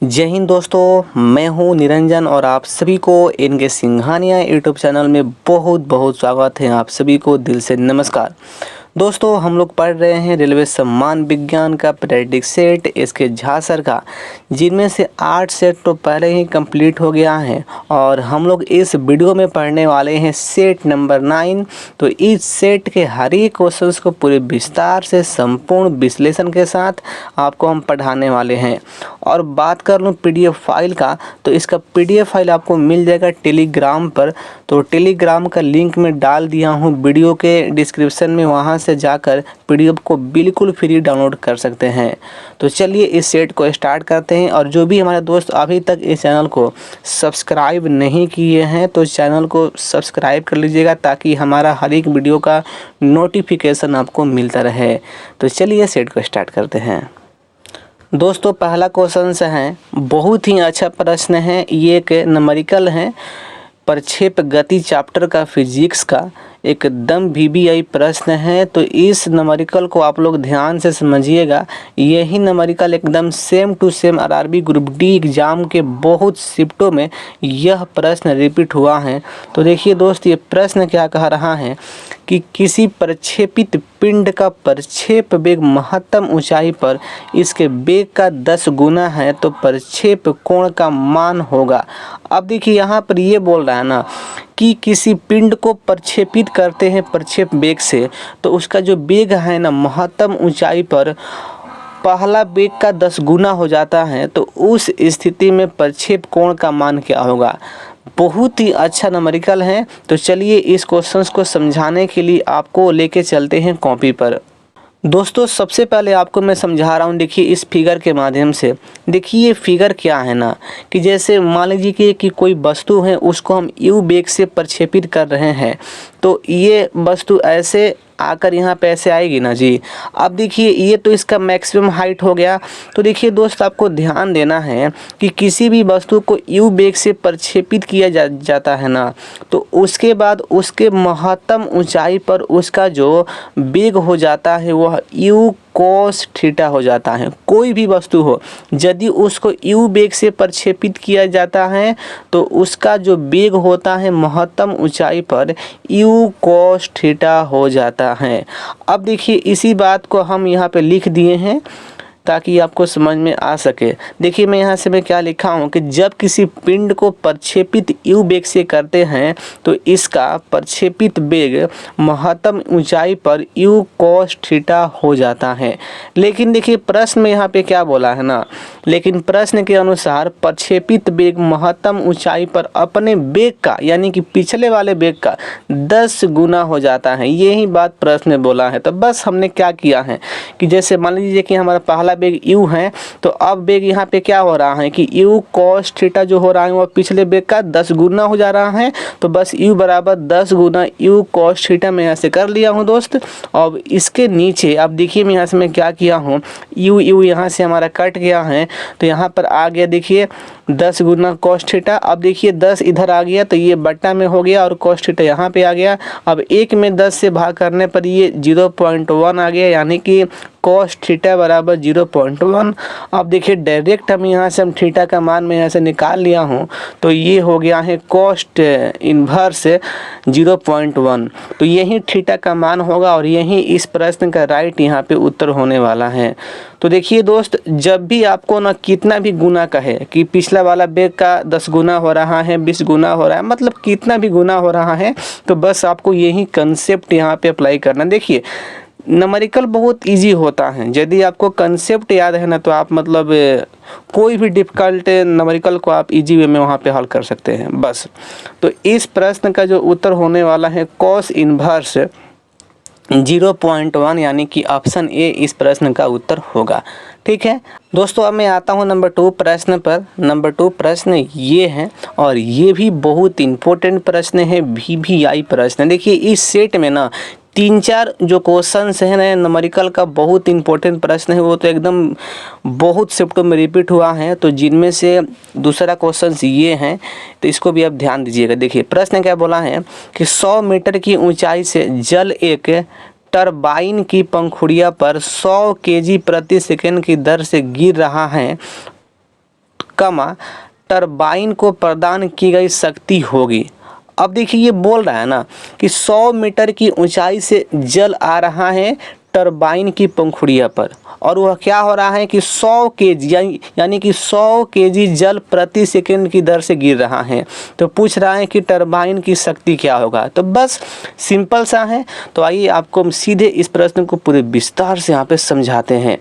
जय हिंद दोस्तों, मैं हूं निरंजन और आप सभी को इनके सिंघानिया यूट्यूब चैनल में बहुत बहुत स्वागत है। आप सभी को दिल से नमस्कार। दोस्तों, हम लोग पढ़ रहे हैं रेलवे सम्मान विज्ञान का पीरियडिक सेट इसके झा सर का, जिनमें से 8 सेट तो पहले ही कंप्लीट हो गया है और हम लोग इस वीडियो में पढ़ने वाले हैं सेट नंबर 9। तो इस सेट के हर एक क्वेश्चंस को पूरे विस्तार से संपूर्ण विश्लेषण के साथ आपको हम पढ़ाने वाले हैं। और बात कर लूँ PDF फाइल का, तो इसका PDF फाइल आपको मिल जाएगा टेलीग्राम पर। तो टेलीग्राम का लिंक मैं डाल दिया हूँ वीडियो के डिस्क्रिप्शन में, वहाँ से जाकर PDF को बिल्कुल फ्री डाउनलोड कर सकते हैं। तो चलिए इस सेट को स्टार्ट करते हैं। और जो भी हमारे दोस्त अभी तक इस चैनल को सब्सक्राइब नहीं किए हैं तो चैनल को सब्सक्राइब कर लीजिएगा, ताकि हमारा हर एक वीडियो का नोटिफिकेशन आपको मिलता रहे। तो चलिए सेट को स्टार्ट करते हैं। दोस्तों, पहला क्वेश्चन से है, बहुत ही अच्छा प्रश्न है। ये एक न्यूमेरिकल है, प्रक्षेप गति चैप्टर का फिजिक्स का एकदम VBI प्रश्न है। तो इस न्यूमेरिकल को आप लोग ध्यान से समझिएगा। यही न्यूमेरिकल एकदम same to same RRB group D exam के बहुत शिफ्टों में यह प्रश्न रिपीट हुआ है। तो देखिए दोस्त, ये प्रश्न क्या कह रहा है कि किसी प्रक्षेपित पिंड का प्रक्षेप वेग महत्तम ऊंचाई पर इसके वेग का 10 गुना है तो प्रक्षेप कोण का मान होगा। अब देखिए यहाँ पर ये बोल रहा है ना कि किसी पिंड को प्रक्षेपित करते हैं प्रक्षेप वेग से, तो उसका जो वेग है ना महत्तम ऊंचाई पर पहला वेग का 10 गुना हो जाता है। तो उस स्थिति में प्रक्षेप कोण का मान क्या होगा। बहुत ही अच्छा न्यूमेरिकल है। तो चलिए इस क्वेश्चंस को समझाने के लिए आपको लेके चलते हैं कॉपी पर। दोस्तों, सबसे पहले आपको मैं समझा रहा हूँ, देखिए इस फिगर के माध्यम से। देखिए ये फिगर क्या है ना कि जैसे मान लीजिए कि कोई वस्तु है, उसको हम u वेग से प्रक्षेपित कर रहे हैं। तो ये वस्तु ऐसे आकर यहाँ पे ऐसे आएगी ना जी। अब देखिए ये तो इसका मैक्सिमम हाइट हो गया। तो देखिए दोस्त, आपको ध्यान देना है कि किसी भी वस्तु को u वेग से प्रक्षेपित किया जाता है ना, तो उसके बाद उसके महत्तम ऊंचाई पर उसका जो वेग हो जाता है वह u cos थीटा हो जाता है। कोई भी वस्तु हो, यदि उसको u वेग से प्रक्षेपित किया जाता है तो उसका जो वेग होता है महत्तम ऊंचाई पर u cos थीटा हो जाता है। अब देखिए इसी बात को हम यहाँ पे लिख दिए हैं ताकि आपको समझ में आ सके। देखिए मैं यहाँ से क्या लिखा हूँ कि जब किसी पिंड को प्रक्षेपित u वेग से करते हैं तो इसका प्रक्षेपित वेग महत्तम ऊंचाई पर u cos थीटा हो जाता है। लेकिन देखिए प्रश्न में यहाँ पे क्या बोला है ना, लेकिन प्रश्न के अनुसार प्रक्षेपित वेग महत्तम ऊंचाई पर अपने वेग का, यानी कि पिछले वाले वेग का 10 गुना हो जाता है। यही बात प्रश्न में बोला है। तो बस हमने क्या किया है कि जैसे मान लीजिए कि हमारा पहला वेग u है, तो अब वेग यहाँ पे क्या हो रहा है कि u cos थीटा जो हो रहा है वह पिछले वेग का 10 गुना हो जा रहा है। तो बस u बराबर 10 गुना u cos थीटा मैं यहाँ से कर लिया हूँ दोस्त। अब इसके नीचे अब देखिए मैं यहाँ से मैं क्या किया हूँ, u यहाँ से हमारा कट गया है, तो यहाँ पर आ गया देखिए 10 गुना cos थीटा। अब देखिए 10 इधर आ गया तो ये बट्टा में हो गया और cos थीटा यहाँ पे आ गया। अब 1 में 10 से भाग करने पर ये 0.1 आ गया, यानी कि cos थीटा बराबर 0.1। अब देखिए डायरेक्ट हम यहाँ से थीटा का मान मैं यहाँ से निकाल लिया हूँ, तो ये हो गया है कॉस्ट इन्वर्स 0.1। तो यही थीटा का मान होगा और यही इस प्रश्न का राइट यहाँ पे उत्तर होने वाला है। तो देखिए दोस्त, जब भी आपको ना कितना भी गुना कहे कि पिछला वाला वेग का 10 गुना हो रहा है, 20 गुना हो रहा है, मतलब कितना भी गुना हो रहा है, तो बस आपको यही कंसेप्ट यहाँ पे अप्लाई करना। देखिए न्यूमेरिकल बहुत इजी होता है, यदि आपको कंसेप्ट याद है ना तो आप मतलब कोई भी डिफ़िकल्ट न्यूमेरिकल को आप इजी वे में वहाँ पे हल कर सकते हैं बस। तो इस प्रश्न का जो उत्तर होने वाला है cos इन्वर्स 0.1, यानी कि ऑप्शन ए इस प्रश्न का उत्तर होगा। ठीक है दोस्तों, अब मैं आता हूँ नंबर 2 प्रश्न पर। नंबर 2 प्रश्न ये है और ये भी बहुत इम्पोर्टेंट प्रश्न है, VBI प्रश्न। देखिए इस सेट में ना 3-4 जो क्वेश्चंस हैं ना न्यूमेरिकल का बहुत इंपॉर्टेंट प्रश्न है, वो तो एकदम बहुत शिफ्टों में रिपीट हुआ है। तो जिनमें से दूसरा क्वेश्चन ये हैं, तो इसको भी आप ध्यान दीजिएगा। देखिए प्रश्न क्या बोला है कि 100 मीटर की ऊंचाई से जल एक टरबाइन की पंखुड़िया पर 100 kg प्रति सेकंड की दर से गिर रहा है कमा टरबाइन को प्रदान की गई शक्ति होगी। अब देखिए ये बोल रहा है ना कि 100 मीटर की ऊंचाई से जल आ रहा है टरबाइन की पंखुड़िया पर, और वह क्या हो रहा है कि 100 केजी यानी कि 100 केजी जल प्रति सेकंड की दर से गिर रहा है। तो पूछ रहा है कि टरबाइन की शक्ति क्या होगा। तो बस सिंपल सा है। तो आइए आपको हम सीधे इस प्रश्न को पूरे विस्तार से यहाँ पे समझाते हैं।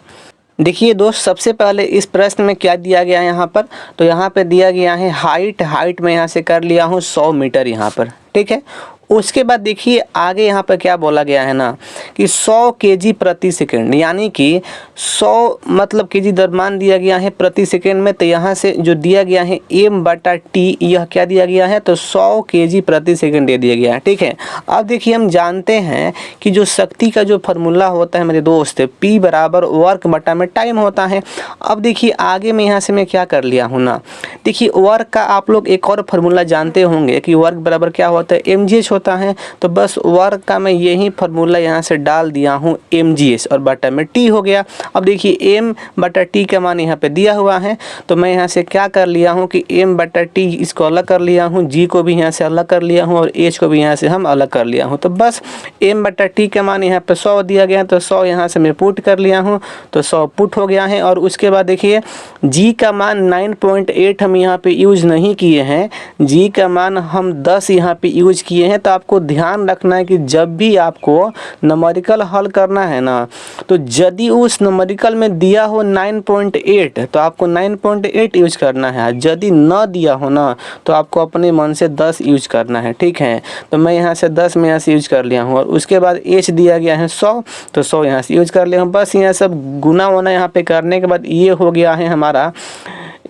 देखिए दोस्त, सबसे पहले इस प्रश्न में क्या दिया गया है यहाँ पर, तो यहाँ पे दिया गया है हाइट में यहाँ से कर लिया हूँ 100 मीटर यहाँ पर, ठीक है। उसके बाद देखिए आगे यहाँ पर क्या बोला गया है ना कि 100 केजी प्रति सेकंड, यानी कि 100 मतलब केजी द्रव्यमान दिया गया है प्रति सेकंड में। तो यहाँ से जो दिया गया है m/t, यह क्या दिया गया है, तो 100 केजी प्रति सेकंड दे दिया गया है, ठीक है। अब देखिए हम जानते हैं कि जो शक्ति का जो फॉर्मूला होता है मेरे दोस्त, P बराबर वर्क बटा में टाइम होता है। अब देखिए आगे में यहाँ से मैं क्या कर लिया हूँ ना, देखिए वर्क का आप लोग एक और फार्मूला जानते होंगे कि वर्क बराबर क्या होता है, mgh होता है। तो बस वर्क का मैं यही फार्मूला यहाँ से डाल दिया हूँ mgh, और बटा में t हो गया। अब देखिए m/t का मान यहाँ पे दिया हुआ है, तो मैं यहाँ से क्या कर लिया हूँ कि m/t इसको अलग कर लिया हूँ, g को भी यहाँ से अलग कर लिया हूँ, और h को भी यहाँ से हम अलग कर लिया हूँ। तो बस m/t का मान यहाँ पे 100 दिया गया, तो 100 यहाँ से मैं पुट कर लिया हूँ, तो 100 पुट हो गया है। और उसके बाद देखिए g का मान 9.8 हम यहाँ पे यूज नहीं किए हैं, g का मान हम 10 यहाँ पे यूज किए हैं। तो आपको ध्यान रखना है कि जब भी आपको न्यूमेरिकल हल करना है ना, तो यदि उस न्यूमेरिकल में दिया हो 9.8 तो आपको 9.8 यूज करना है, यदि न दिया हो ना तो आपको अपने मन से 10 यूज करना है, ठीक है। तो मैं यहाँ से 10 में यहाँ से यूज कर लिया हूँ, और उसके बाद h दिया गया है 100, तो 100 यहाँ से यूज कर लिया हूँ। बस यहाँ सब गुना वुना यहाँ पे करने के बाद ये हो गया है हमारा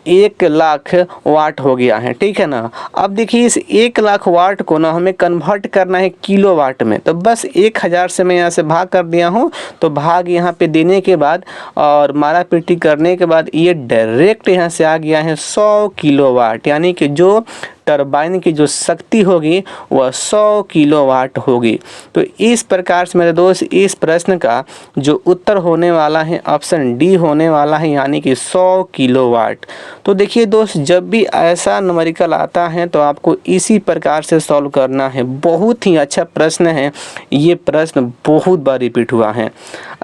1,00,000 वाट हो गया है, ठीक है ना। अब देखिए इस 1,00,000 वाट को ना हमें कन्वर्ट करना है किलो वाट में। तो बस 1000 से मैं यहाँ से भाग कर दिया हूँ, तो भाग यहाँ पे देने के बाद और मारा पीटी करने के बाद ये डायरेक्ट यहाँ से आ गया है 100 किलो वाट, यानी कि जो टरबाइन की जो शक्ति होगी वह 100 किलोवाट होगी। तो इस प्रकार से मेरे दोस्त इस प्रश्न का जो उत्तर होने वाला है ऑप्शन डी होने वाला है, यानी कि 100 किलोवाट। तो देखिए दोस्त, जब भी ऐसा न्यूमेरिकल आता है तो आपको इसी प्रकार से सॉल्व करना है। बहुत ही अच्छा प्रश्न है, ये प्रश्न बहुत बार रिपीट हुआ है।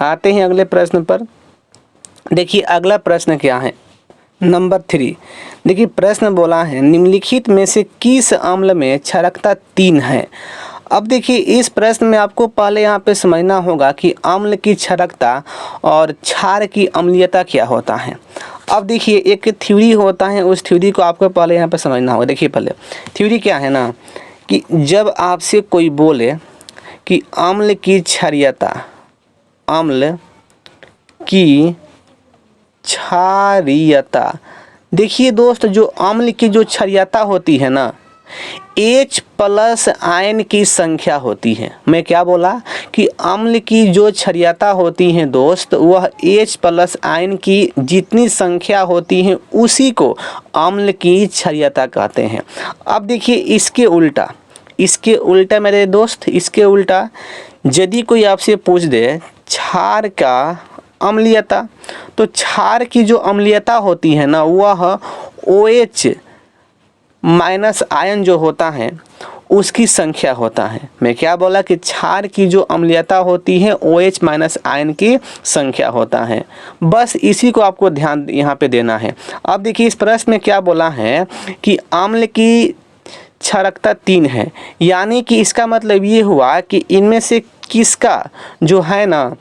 आते हैं अगले प्रश्न पर। देखिए अगला प्रश्न क्या है, नंबर 3। देखिए प्रश्न बोला है निम्नलिखित में से किस अम्ल में क्षारकता 3 है। अब देखिए इस प्रश्न में आपको पहले यहाँ पे समझना होगा कि अम्ल की क्षारकता और क्षार की अम्लीयता क्या होता है। अब देखिए एक थ्योरी होता है, उस थ्योरी को आपको पहले यहाँ पे समझना होगा। देखिए पहले थ्योरी क्या है ना कि जब आपसे कोई बोले कि अम्ल की क्षारीयता, अम्ल की क्षारीयता, देखिए दोस्त जो अम्ल की जो क्षारीयता होती है ना, H+ आयन की संख्या होती है। मैं क्या बोला कि अम्ल की जो क्षारीयता होती है दोस्त, वह H+ आयन की जितनी संख्या होती है उसी को अम्ल की क्षारीयता कहते हैं। अब देखिए इसके उल्टा मेरे दोस्त, इसके उल्टा यदि कोई आपसे पूछ दे क्षार का अम्लीयता, तो क्षार की जो अम्लीयता होती है ना वह OH- आयन जो होता है उसकी संख्या होता है। मैं क्या बोला कि क्षार की जो अम्लीयता होती है OH- आयन की संख्या होता है। बस इसी को आपको ध्यान यहाँ पे देना है। अब देखिए इस प्रश्न में क्या बोला है कि अम्ल की क्षारकता 3 है, यानी कि इसका मतलब ये हुआ कि इनमें से किसका जो है ना,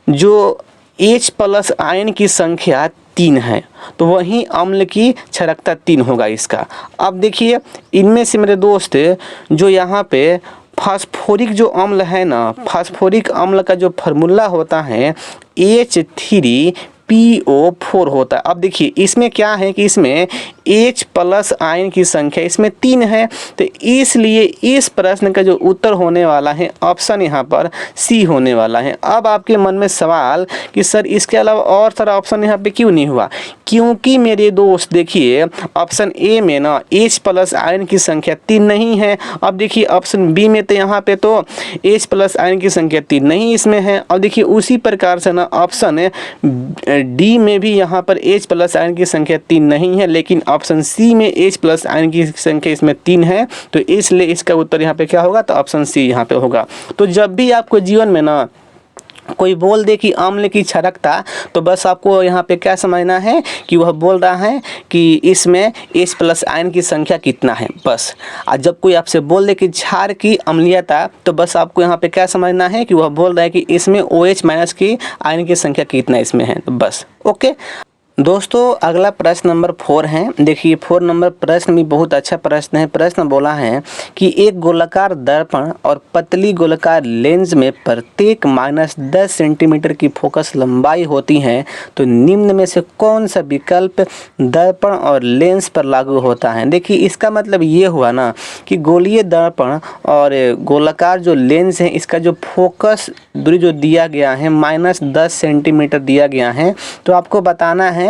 जो H+ आयन की संख्या 3 है, तो वही अम्ल की क्षारकता 3 होगा इसका। अब देखिए इनमें से मेरे दोस्त जो यहाँ पे फास्फोरिक जो अम्ल है ना, फास्फोरिक अम्ल का जो फार्मूला होता है H3PO4 होता है। अब देखिए इसमें क्या है कि इसमें H प्लस आयन की संख्या इसमें 3 है, तो इसलिए इस प्रश्न का जो उत्तर होने वाला है ऑप्शन यहाँ पर सी होने वाला है। अब आपके मन में सवाल कि सर इसके अलावा और सारा ऑप्शन यहाँ पे क्यों नहीं हुआ, क्योंकि मेरे दोस्त देखिए ऑप्शन ए में ना H प्लस आयन की संख्या 3 नहीं है। अब देखिए ऑप्शन बी में तो यहाँ पे तो H प्लस आयन की संख्या 3 नहीं इसमें है। अब देखिए उसी प्रकार से ना ऑप्शन डी में भी यहाँ पर H प्लस आयन की संख्या 3 नहीं है, लेकिन ऑप्शन सी में H प्लस आयन की संख्या इसमें 3 है, तो इसलिए इसका उत्तर यहाँ पे क्या होगा, तो ऑप्शन सी यहाँ पे होगा। तो जब भी आपको जीवन में ना कोई बोल दे कि अम्ल की क्षारकता, तो बस आपको यहाँ पे क्या समझना है कि वह बोल रहा है कि इसमें H प्लस आयन की संख्या कितना है, बस। और जब कोई आपसे बोल दे कि क्षार की अम्लीयता, तो बस आपको यहाँ पे क्या समझना है कि वह बोल रहा है कि इसमें OH माइनस की आयन की संख्या कितना इसमें है, तो बस। ओके दोस्तों, अगला प्रश्न नंबर 4 है। देखिए 4 नंबर प्रश्न भी बहुत अच्छा प्रश्न है। प्रश्न बोला है कि एक गोलाकार दर्पण और पतली गोलाकार लेंस में प्रत्येक -10 सेंटीमीटर की फोकस लंबाई होती है, तो निम्न में से कौन सा विकल्प दर्पण और लेंस पर लागू होता है। देखिए इसका मतलब ये हुआ ना कि गोलीय दर्पण और गोलाकार जो लेंस है, इसका जो फोकस दूरी जो दिया गया है -10 सेंटीमीटर दिया गया है, तो आपको बताना है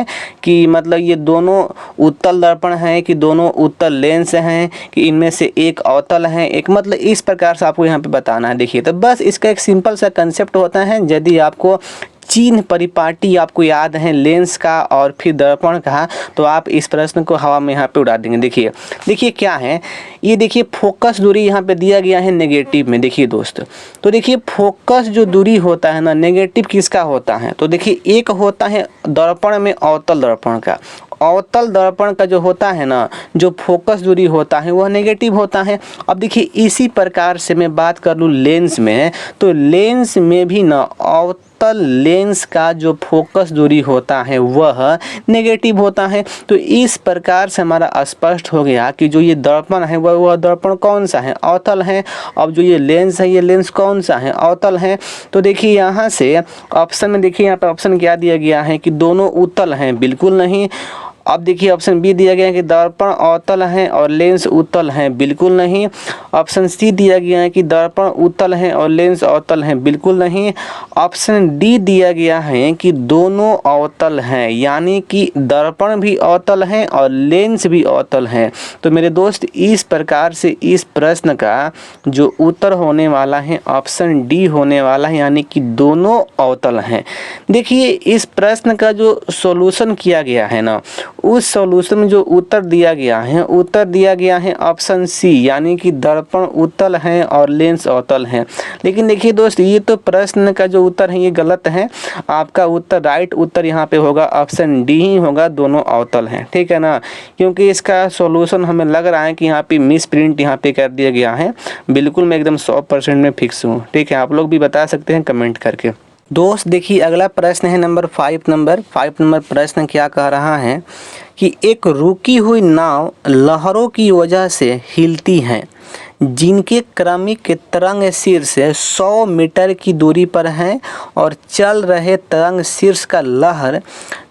कि मतलब ये दोनों उत्तल दर्पण हैं कि दोनों उत्तल लेंस हैं कि इनमें से एक अवतल है, एक मतलब इस प्रकार से आपको यहाँ पे बताना है। देखिए तो बस इसका एक सिंपल सा कंसेप्ट होता है। यदि आपको चिन्ह परिपाटी आपको याद है लेंस का और फिर दर्पण का, तो आप इस प्रश्न को हवा में यहाँ पे उड़ा देंगे। देखिए क्या है ये, देखिए फोकस दूरी यहाँ पे दिया गया है नेगेटिव में। देखिए दोस्त, तो देखिए फोकस जो दूरी होता है ना नेगेटिव किसका होता है, तो देखिए एक होता है दर्पण में अवतल दर्पण का। अवतल दर्पण का जो होता है ना, जो फोकस दूरी होता है वह नेगेटिव होता है। अब देखिए इसी प्रकार से मैं बात कर लूँ लेंस में, तो लेंस में भी ना अवतल लेंस का जो फोकस दूरी होता है वह नेगेटिव होता है। तो इस प्रकार से हमारा स्पष्ट हो गया कि जो ये दर्पण है वह दर्पण कौन सा है, अवतल है। अब जो ये लेंस है, ये लेंस कौन सा है, अवतल है। तो देखिए यहाँ से ऑप्शन में देखिए यहाँ पर ऑप्शन क्या दिया गया है कि दोनों उत्तल हैं, बिल्कुल नहीं। अब देखिए ऑप्शन बी दिया गया है कि दर्पण अवतल है और लेंस उत्तल है, बिल्कुल नहीं। ऑप्शन सी दिया गया है कि दर्पण उत्तल है और लेंस अवतल है, बिल्कुल नहीं। ऑप्शन डी दिया गया है कि दोनों अवतल हैं, यानी कि दर्पण भी अवतल है और लेंस भी अवतल है। तो मेरे दोस्त इस प्रकार से इस प्रश्न का जो उत्तर होने वाला है ऑप्शन डी होने वाला है, यानी कि दोनों अवतल हैं। देखिए इस प्रश्न का जो सॉल्यूशन किया गया है ना, उस सॉल्यूशन में जो उत्तर दिया गया है ऑप्शन सी, यानी कि दर्पण उत्तल है और लेंस अवतल है। लेकिन देखिए दोस्त ये तो प्रश्न का जो उत्तर है ये गलत है। आपका उत्तर राइट उत्तर यहाँ पे होगा ऑप्शन डी ही होगा, दोनों अवतल हैं, ठीक है ना। क्योंकि इसका सॉल्यूशन हमें लग रहा है कि यहाँ पे मिस प्रिंट यहाँ पे कर दिया गया है। बिल्कुल मैं एकदम 100% में फिक्स हूँ, ठीक है। आप लोग भी बता सकते हैं कमेंट करके। दोस्त देखिए अगला प्रश्न है नंबर 5 नंबर प्रश्न क्या कह रहा है कि एक रुकी हुई नाव लहरों की वजह से हिलती है, जिनके क्रमिक तरंग शीर्ष 100 मीटर की दूरी पर है और चल रहे तरंग शीर्ष का लहर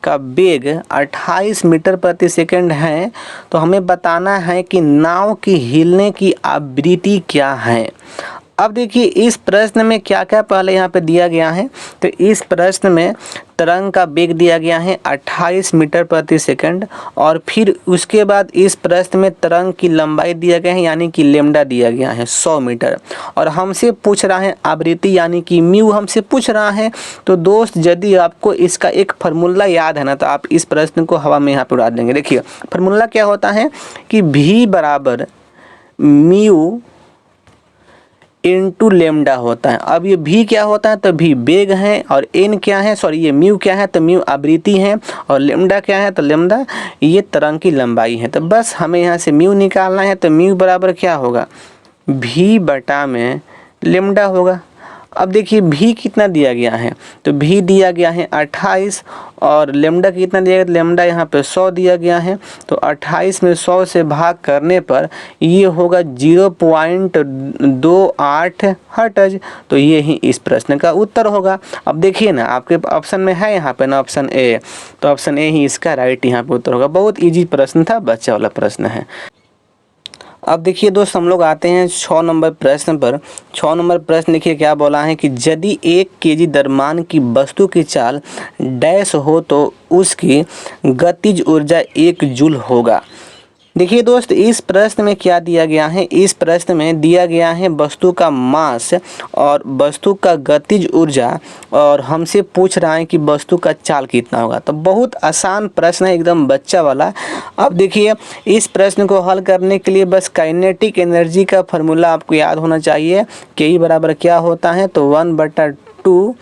का वेग 28 मीटर प्रति सेकंड है। तो हमें बताना है कि नाव की हिलने की आवृत्ति क्या है। अब देखिए इस प्रश्न में क्या क्या पहले यहाँ पे दिया गया है, तो इस प्रश्न में तरंग का वेग दिया गया है 28 मीटर प्रति सेकंड, और फिर उसके बाद इस प्रश्न में तरंग की लंबाई दिया गया है, यानी कि लेमडा दिया गया है 100 मीटर, और हमसे पूछ रहा है आवृत्ति यानी कि म्यू हमसे पूछ रहा है। तो दोस्त यदि आपको इसका एक फार्मूला याद है ना, तो आप इस प्रश्न को हवा में यहाँ पे उड़ा देंगे। देखिए फार्मूला क्या होता है कि v बराबर म्यू इनटू लेमडा होता है। अब ये v क्या होता है, तो v वेग है, और n क्या है, सॉरी ये म्यू क्या है, तो म्यू आवृत्ति है, और लेमडा क्या है, तो लेमडा ये तरंग की लंबाई है। तो बस हमें यहाँ से म्यू निकालना है। तो म्यू बराबर क्या होगा, v बटा में लेमडा होगा। अब देखिए भी कितना दिया गया है, तो भी दिया गया है 28 और लेमडा कितना दिया गया, लेमडा यहाँ पे 100 दिया गया है। तो 28 में 100 से भाग करने पर ये होगा 0.28 हर्ट्ज। तो ये ही इस प्रश्न का उत्तर होगा। अब देखिए ना आपके ऑप्शन में है यहाँ पे ना ऑप्शन ए, तो ऑप्शन ए ही इसका राइट यहाँ पे उत्तर होगा। बहुत इजी प्रश्न था, बच्चा वाला प्रश्न है। अब देखिए दोस्त हम लोग आते हैं 6 नंबर प्रश्न पर। 6 नंबर प्रश्न देखिए क्या बोला है कि यदि 1 केजी द्रव्यमान की वस्तु की चाल डैश हो तो उसकी गतिज ऊर्जा 1 जूल होगा। देखिए दोस्त इस प्रश्न में क्या दिया गया है, इस प्रश्न में दिया गया है वस्तु का मास और वस्तु का गतिज ऊर्जा, और हमसे पूछ रहा है कि वस्तु का चाल कितना होगा। तो बहुत आसान प्रश्न है, एकदम बच्चा वाला। अब देखिए इस प्रश्न को हल करने के लिए बस काइनेटिक एनर्जी का फॉर्मूला आपको याद होना चाहिए। के बराबर क्या होता है, तो 1/2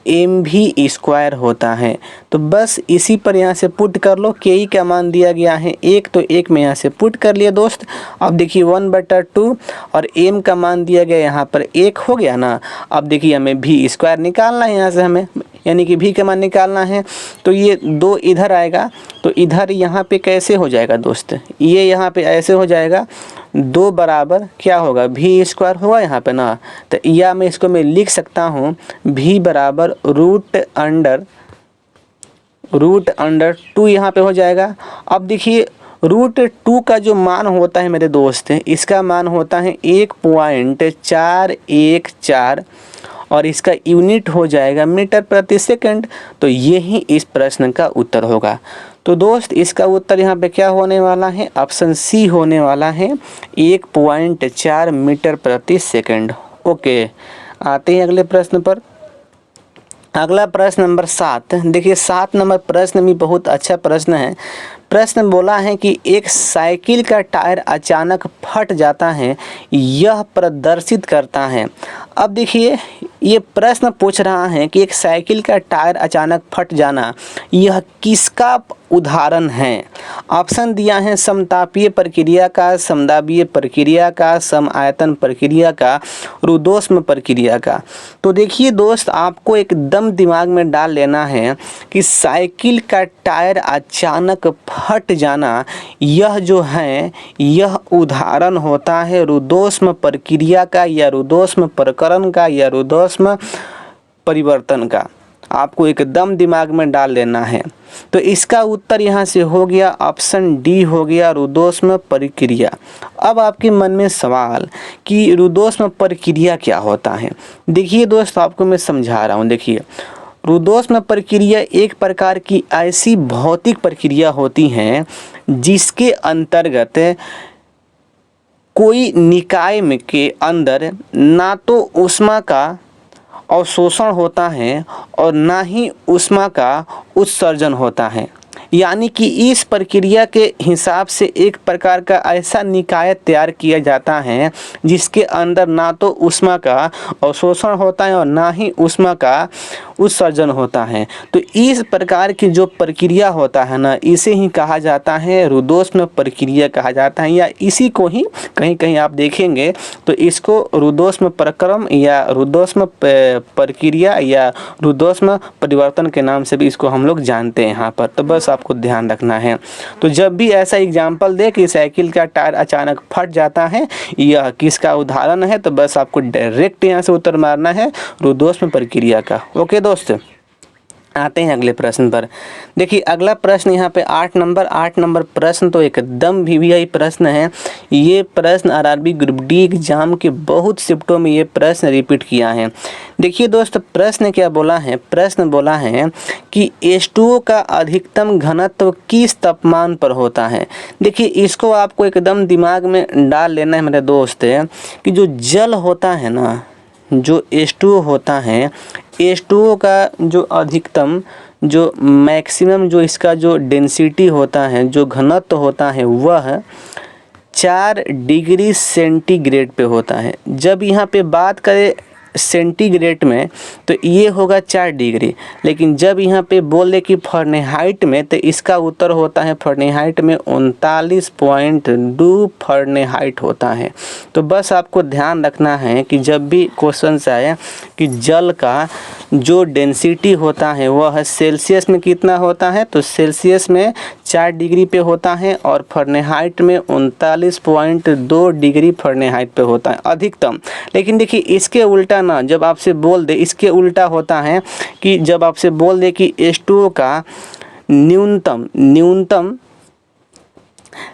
mv² होता है। तो बस इसी पर यहाँ से पुट कर लो। के का मान दिया गया है 1, तो 1 में यहाँ से पुट कर लिया दोस्त। अब देखिए 1/2 और m का मान दिया गया यहाँ पर 1 हो गया ना। अब देखिए हमें v² निकालना है यहाँ से, हमें यानी कि v का मान निकालना है। तो ये 2 इधर आएगा, तो इधर यहाँ पे कैसे हो जाएगा दोस्त, ये यहाँ पे ऐसे हो जाएगा 2 बराबर क्या होगा v² होगा यहाँ पे ना। तो या मैं इसको मैं लिख सकता हूँ v बराबर √2 यहाँ पे हो जाएगा। अब देखिए √2 का जो मान होता है मेरे दोस्त, इसका मान होता है 1.414 और इसका यूनिट हो जाएगा मीटर प्रति सेकंड। तो यही इस प्रश्न का उत्तर होगा। तो दोस्त इसका उत्तर यहाँ पे क्या होने वाला है, ऑप्शन सी होने वाला है 1.4 मीटर प्रति सेकंड। ओके, आते हैं अगले प्रश्न पर। अगला प्रश्न नंबर 7। देखिए 7 नंबर प्रश्न भी बहुत अच्छा प्रश्न है। प्रश्न बोला है कि एक साइकिल का टायर अचानक फट जाता है, यह प्रदर्शित करता है। अब देखिए ये प्रश्न पूछ रहा है कि एक साइकिल का टायर अचानक फट जाना यह किसका उदाहरण है। ऑप्शन दिया है समतापीय प्रक्रिया का, समदाबीय प्रक्रिया का, समआयतन प्रक्रिया का, रुदोष्म प्रक्रिया का। तो देखिए दोस्त आपको एकदम दिमाग में डाल लेना है कि साइकिल का टायर अचानक फट जाना यह जो है यह उदाहरण होता है रुदोष्म प्रक्रिया का, या रुदोष्म प्रकरण का, या रुदोष्म परिवर्तन का। आपको एकदम दिमाग में डाल लेना है। तो इसका उत्तर यहाँ से हो गया ऑप्शन डी हो गया रुदोष्म प्रक्रिया। अब आपके मन में सवाल कि रुदोष्म प्रक्रिया क्या होता है। देखिए दोस्त आपको मैं समझा रहा हूँ। देखिए रुदोष्म प्रक्रिया एक प्रकार की ऐसी भौतिक प्रक्रिया होती है जिसके अंतर्गत कोई निकाय में के अंदर ना तो ऊष्मा का अवशोषण होता है और ना ही ऊष्मा का उत्सर्जन होता है। यानी कि इस प्रक्रिया के हिसाब से एक प्रकार का ऐसा निकाय तैयार किया जाता है जिसके अंदर ना तो ऊष्मा का अवशोषण होता है और ना ही ऊष्मा का उत्सर्जन होता है। तो इस प्रकार की जो प्रक्रिया होता है ना, इसे ही कहा जाता है रुदोष्म प्रक्रिया कहा जाता है, या इसी को ही कहीं कहीं आप देखेंगे तो इसको रुदोष्म प्रक्रम या रुदोष्म प्रक्रिया या रुदोष्म परिवर्तन के नाम से भी इसको हम लोग जानते हैं यहाँ पर। तो बस आपको ध्यान रखना है। तो जब भी ऐसा एग्जाम्पल दे कि साइकिल का टायर अचानक फट जाता है यह किसका उदाहरण है, तो बस आपको डायरेक्ट यहाँ से उत्तर मारना है रुदोष्म प्रक्रिया का। ओके दोस्त, आते हैं अगले प्रश्न पर। देखिए अगला प्रश्न यहाँ पे 8 नंबर प्रश्न तो एकदम वीवीआई प्रश्न है। ये प्रश्न आरआरबी ग्रुप डी एग्जाम के बहुत शिफ्टों में ये प्रश्न रिपीट किया है। देखिए दोस्त प्रश्न क्या बोला है, प्रश्न बोला है कि H2O का अधिकतम घनत्व किस तापमान पर होता है। देखिए इसको आपको एकदम दिमाग में डाल लेना है मेरे दोस्त कि जो जल होता है ना, जो H2O होता है, H2O का जो अधिकतम जो मैक्सिमम जो इसका जो डेंसिटी होता है, जो घनत्व होता है वह 4 डिग्री सेंटीग्रेड पे होता है। जब यहाँ पे बात करें सेंटीग्रेड में तो ये होगा 4 डिग्री, लेकिन जब यहाँ पे बोल दे कि फ़ारेनहाइट में तो इसका उत्तर होता है फ़ारेनहाइट में 39.2 फ़ारेनहाइट होता है। तो बस आपको ध्यान रखना है कि जब भी क्वेश्चन आए कि जल का जो डेंसिटी होता है वह सेल्सियस में कितना होता है, तो सेल्सियस में 4 डिग्री पे होता है और फ़ारेनहाइट में 39.2 डिग्री फ़ारेनहाइट पे होता है अधिकतम। लेकिन देखिए इसके उल्टा ना, जब आपसे बोल दे, इसके उल्टा होता है कि जब आपसे बोल दे कि H2O का न्यूनतम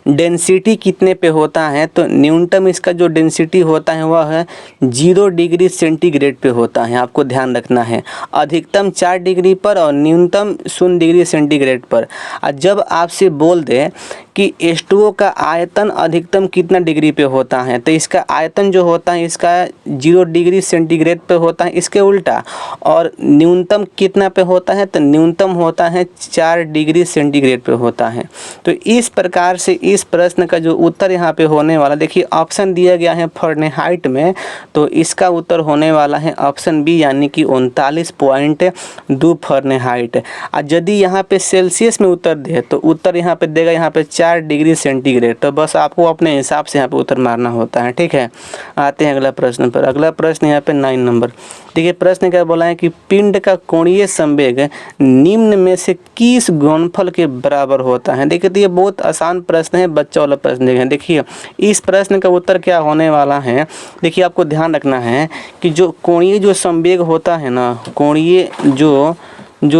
डेंसिटी कितने पे होता है, तो न्यूनतम इसका जो डेंसिटी होता है वह है 0 डिग्री सेंटीग्रेड पे होता है। आपको ध्यान रखना है, अधिकतम 4 डिग्री पर और न्यूनतम 0 डिग्री सेंटीग्रेड पर। और जब आपसे बोल दे कि H2O का आयतन अधिकतम कितना डिग्री पे होता है, तो इसका आयतन जो होता है इसका 0 डिग्री सेंटीग्रेड पे होता है, इसके उल्टा। और न्यूनतम कितना पे होता है, तो न्यूनतम होता है 4 डिग्री सेंटीग्रेड पे होता है। तो इस प्रकार से इस प्रश्न का जो उत्तर यहाँ पे होने वाला, देखिए ऑप्शन दिया गया है फ़ारेनहाइट में, तो इसका उत्तर होने वाला है ऑप्शन बी यानी कि 39.2 फ़ारेनहाइट। और यदि यहाँ पे सेल्सियस में उत्तर दे तो उत्तर यहाँ पे देगा यहाँ पे 4 डिग्री सेंटीग्रेड। तो बस आपको अपने हिसाब से यहाँ पे उत्तर मारना होता है, ठीक है। आते हैं अगला प्रश्न पर। अगला प्रश्न यहाँ पे 9 नंबर। देखिए प्रश्न क्या बोला है कि पिंड का कोणीय संवेग निम्न में से किस गुणनफल के बराबर होता है। देखिए तो ये बहुत आसान प्रश्न है, बच्चा वाला प्रश्न देखें। देखिए इस प्रश्न का उत्तर क्या होने वाला है, देखिए आपको ध्यान रखना है कि जो कोणीय जो संवेग होता है ना, कोणीय जो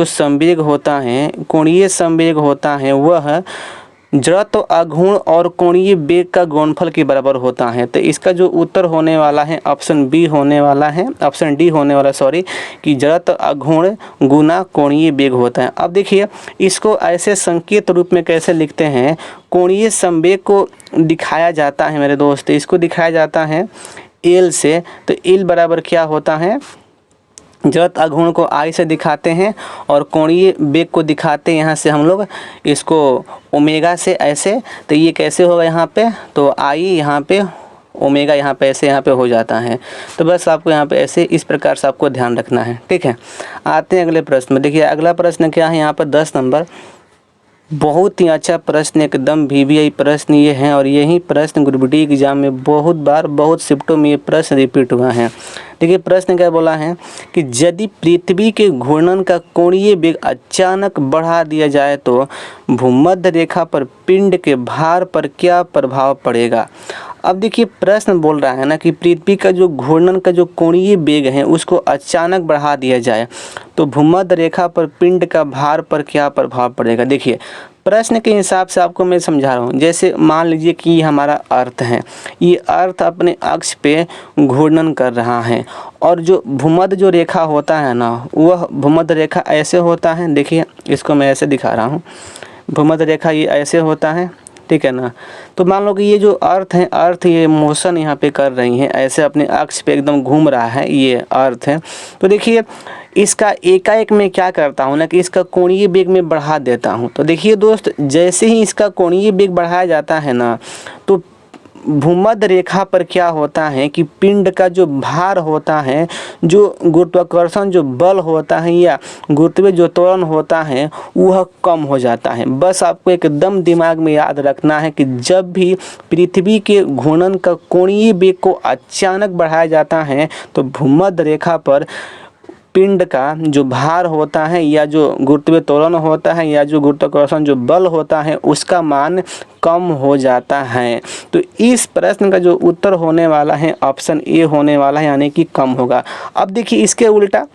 संवेग होता है, कोणीय संवेग होता है वह जड़त्व आघूर्ण और कोणीय वेग का गुणनफल के बराबर होता है। तो इसका जो उत्तर होने वाला है ऑप्शन बी होने वाला है, ऑप्शन डी होने वाला सॉरी, कि जड़त्व आघूर्ण गुना कोणीय वेग होता है। अब देखिए इसको ऐसे संकेत रूप में कैसे लिखते हैं, कोणीय संवेग को दिखाया जाता है मेरे दोस्त, इसको दिखाया जाता है एल से। तो एल बराबर क्या होता है, जड़त्व आघूर्ण को आई से दिखाते हैं और कोणीय वेग को दिखाते हैं यहाँ से हम लोग इसको ओमेगा से, ऐसे। तो ये कैसे होगा यहाँ पे, तो आई यहाँ पे ओमेगा यहाँ पे ऐसे यहाँ पे हो जाता है। तो बस आपको यहाँ पे ऐसे इस प्रकार से आपको ध्यान रखना है, ठीक है। आते हैं अगले प्रश्न में। देखिए अगला प्रश्न क्या है यहाँ पर 10 नंबर। बहुत ही अच्छा प्रश्न, एकदम VVI प्रश्न ये है और यही प्रश्न ग्रुप डी एग्जाम में बहुत बार बहुत शिफ्टों में ये प्रश्न रिपीट हुआ है। देखिए प्रश्न क्या बोला है कि यदि पृथ्वी के घूर्णन का कोणीय वेग अचानक बढ़ा दिया जाए तो भूमध्य रेखा पर पिंड के भार पर क्या प्रभाव पड़ेगा। अब देखिए प्रश्न बोल रहा है ना कि पृथ्वी का जो घूर्णन का जो कोणीय वेग है उसको अचानक बढ़ा दिया जाए तो भूमध्य रेखा पर पिंड का भार पर क्या प्रभाव पड़ेगा। देखिए प्रश्न के हिसाब से आपको मैं समझा रहा हूँ। जैसे मान लीजिए कि ये हमारा अर्थ है, ये अर्थ अपने अक्ष पे घूर्णन कर रहा है और जो भूमध्य जो रेखा होता है ना, वह भूमध्य रेखा ऐसे होता है। देखिए इसको मैं ऐसे दिखा रहा हूँ, भूमध्य रेखा ये ऐसे होता है, ठीक है ना। तो मान लो कि ये जो अर्थ है, अर्थ ये मोशन यहाँ पे कर रही है, ऐसे अपने अक्ष पे एकदम घूम रहा है, ये अर्थ है। तो देखिए इसका एकाएक मैं क्या करता हूँ ना कि इसका कोणीय वेग में बढ़ा देता हूँ। तो देखिए दोस्त, जैसे ही इसका कोणीय वेग बढ़ाया जाता है ना, तो भूमध्य रेखा पर क्या होता है कि पिंड का जो भार होता है, जो गुरुत्वाकर्षण जो बल होता है या गुरुत्वीय जो त्वरण होता है, वह कम हो जाता है। बस आपको एकदम दिमाग में याद रखना है कि जब भी पृथ्वी के घूर्णन का कोणीय वेग को अचानक बढ़ाया जाता है तो भूमध्य रेखा पर पिंड का जो भार होता है या जो गुरुत्वीय त्वरण होता है या जो गुरुत्वाकर्षण जो बल होता है उसका मान कम हो जाता है। तो इस प्रश्न का जो उत्तर होने वाला है ऑप्शन ए होने वाला है, यानी कि कम होगा। अब देखिए इसके उल्टा,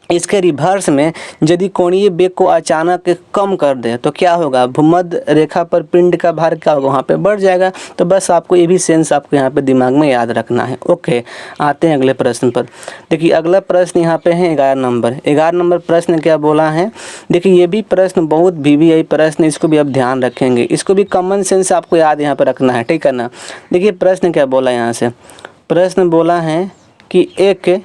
इसके रिवर्स में यदि कोणीय वेग को अचानक कम कर दे तो क्या होगा, भूमध्य रेखा पर पिंड का भार क्या होगा, वहाँ पे बढ़ जाएगा। तो बस आपको ये भी सेंस आपको यहाँ पे दिमाग में याद रखना है। ओके, आते हैं अगले प्रश्न पर। देखिए अगला प्रश्न यहाँ पे है 11 नंबर। 11 नंबर प्रश्न क्या बोला है, देखिए ये भी प्रश्न बहुत VVI प्रश्न, इसको भी आप ध्यान रखेंगे, इसको भी कॉमन सेंस आपको याद यहाँ पर रखना है, ठीक है ना। देखिए प्रश्न क्या बोला यहाँ से, प्रश्न बोला है कि एक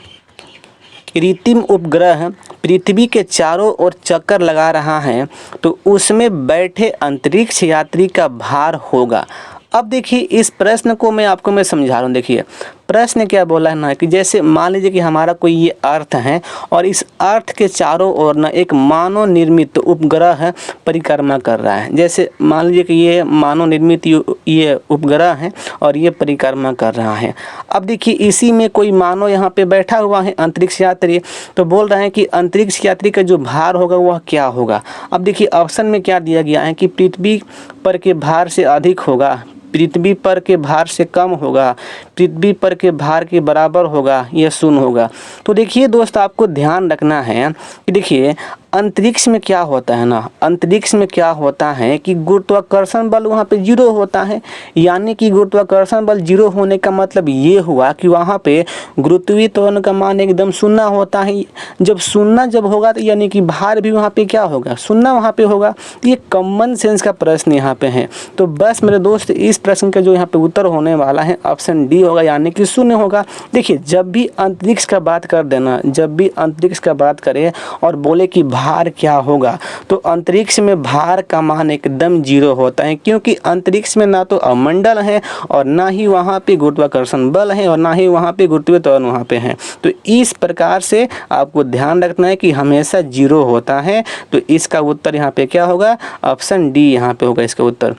कृत्रिम उपग्रह पृथ्वी के चारों ओर चक्कर लगा रहा है तो उसमें बैठे अंतरिक्ष यात्री का भार होगा। अब देखिए इस प्रश्न को मैं समझा रहा हूँ। देखिए प्रश्न क्या बोला है ना कि जैसे मान लीजिए कि हमारा कोई ये अर्थ है और इस अर्थ के चारों ओर ना एक मानव निर्मित उपग्रह परिक्रमा कर रहा है। जैसे मान लीजिए कि ये मानव निर्मित ये उपग्रह है और ये परिक्रमा कर रहा है। अब देखिए इसी में कोई मानव यहाँ पे बैठा हुआ है, अंतरिक्ष यात्री, तो बोल रहे हैं कि अंतरिक्ष यात्री का जो भार होगा वह क्या होगा। अब देखिए ऑप्शन में क्या दिया गया है कि पृथ्वी पर के भार से अधिक होगा, पृथ्वी पर के भार से कम होगा, पृथ्वी पर के भार के बराबर होगा, यह शून्य होगा। तो देखिए दोस्त आपको ध्यान रखना है कि देखिए अंतरिक्ष में क्या होता है ना, अंतरिक्ष में क्या होता है कि गुरुत्वाकर्षण बल वहाँ पे जीरो होता है। यानी कि गुरुत्वाकर्षण बल जीरो होने का मतलब ये हुआ कि वहाँ पे गुरुत्वीय त्वरण का मान एकदम शून्य होता है। जब शून्य जब होगा तो यानी कि भार भी वहाँ पे क्या होगा, शून्य वहाँ पे होगा। ये कॉमन सेंस का प्रश्न यहाँ पे है। तो बस मेरे दोस्त इस प्रश्न का जो यहाँ पे उत्तर होने वाला है ऑप्शन डी होगा, यानी कि शून्य होगा। देखिए जब भी अंतरिक्ष का बात कर देना, जब भी अंतरिक्ष का बात करें और बोले कि भार क्या होगा, तो अंतरिक्ष में भार का मान एकदम जीरो होता है, क्योंकि अंतरिक्ष में ना तो अवमंडल है और ना ही वहाँ पे गुरुत्वाकर्षण बल है और ना ही वहाँ पे गुरुत्वीय त्वरण वहाँ पे है। तो इस प्रकार से आपको ध्यान रखना है कि हमेशा जीरो होता है। तो इसका उत्तर यहाँ पे क्या होगा, ऑप्शन डी यहाँ पे होगा इसका उत्तर।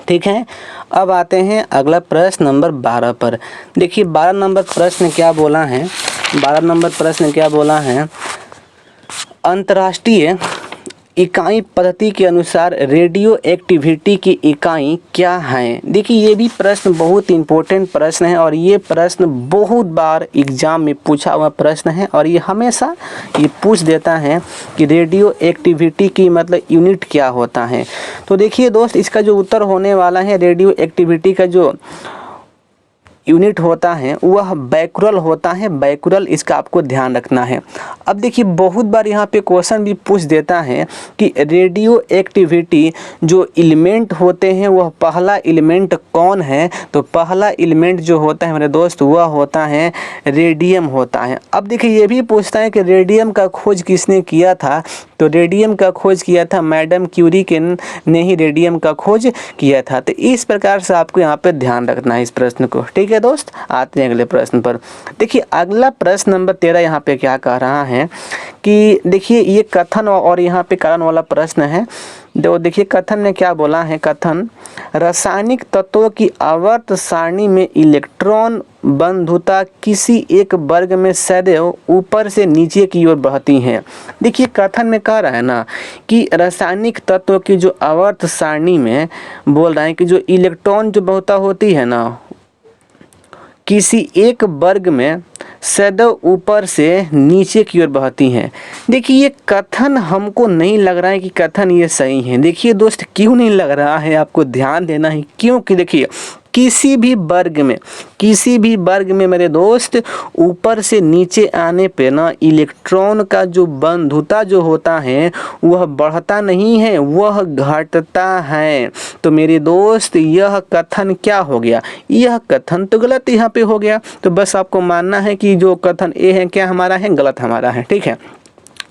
ठीक है, अब आते हैं अगला प्रश्न नंबर 12 पर। देखिए 12 नंबर प्रश्न क्या बोला है, 12 नंबर प्रश्न क्या बोला है, अंतर्राष्ट्रीय इकाई पद्धति के अनुसार रेडियो एक्टिविटी की इकाई क्या है। देखिए ये भी प्रश्न बहुत इंपॉर्टेंट प्रश्न है और ये प्रश्न बहुत बार एग्जाम में पूछा हुआ प्रश्न है और ये हमेशा ये पूछ देता है कि रेडियो एक्टिविटी की मतलब यूनिट क्या होता है। तो देखिए दोस्त इसका जो उत्तर होने वाला है, रेडियो एक्टिविटी का जो यूनिट होता है वह बैकुरल होता है, बैकुरल, इसका आपको ध्यान रखना है। अब देखिए बहुत बार यहाँ पे क्वेश्चन भी पूछ देता है कि रेडियो एक्टिविटी जो एलिमेंट होते हैं वह पहला एलिमेंट कौन है। तो पहला एलिमेंट जो होता है मेरे दोस्त वह होता है रेडियम होता है। अब देखिए ये भी पूछता है कि रेडियम का खोज किसने किया था। तो रेडियम का खोज किया था मैडम क्यूरी ने ही रेडियम का खोज किया था। तो इस प्रकार से आपको यहाँ पे ध्यान रखना है इस प्रश्न को। ठीक है दोस्त, आते हैं अगले प्रश्न पर। देखिए अगला प्रश्न नंबर 13 यहाँ पे क्या कह रहा है कि देखिए ये कथन और यहाँ पे कारण वाला प्रश्न है। जो देखिए कथन ने क्या बोला है, कथन रासायनिक तत्वों की आवर्त सारणी में इलेक्ट्रॉन बंधुता किसी एक वर्ग में सदैव ऊपर से नीचे की ओर बढ़ती है। देखिए कथन में कह रहा है ना कि रासायनिक तत्वों की जो आवर्त सारणी में बोल रहा है कि जो इलेक्ट्रॉन जो बहुता होती है ना किसी एक वर्ग में सदैव ऊपर से नीचे की ओर बहती हैं। देखिए ये कथन हमको नहीं लग रहा है कि कथन ये सही है। देखिए दोस्त क्यों नहीं लग रहा है, आपको ध्यान देना है, क्योंकि देखिए किसी भी वर्ग में मेरे दोस्त ऊपर से नीचे आने पे ना इलेक्ट्रॉन का जो बंधुता जो होता है वह बढ़ता नहीं है, वह घटता है। तो मेरे दोस्त यह कथन क्या हो गया, यह कथन तो गलत यहाँ पे हो गया। तो बस आपको मानना है कि जो कथन ए है क्या हमारा है, गलत हमारा है। ठीक है,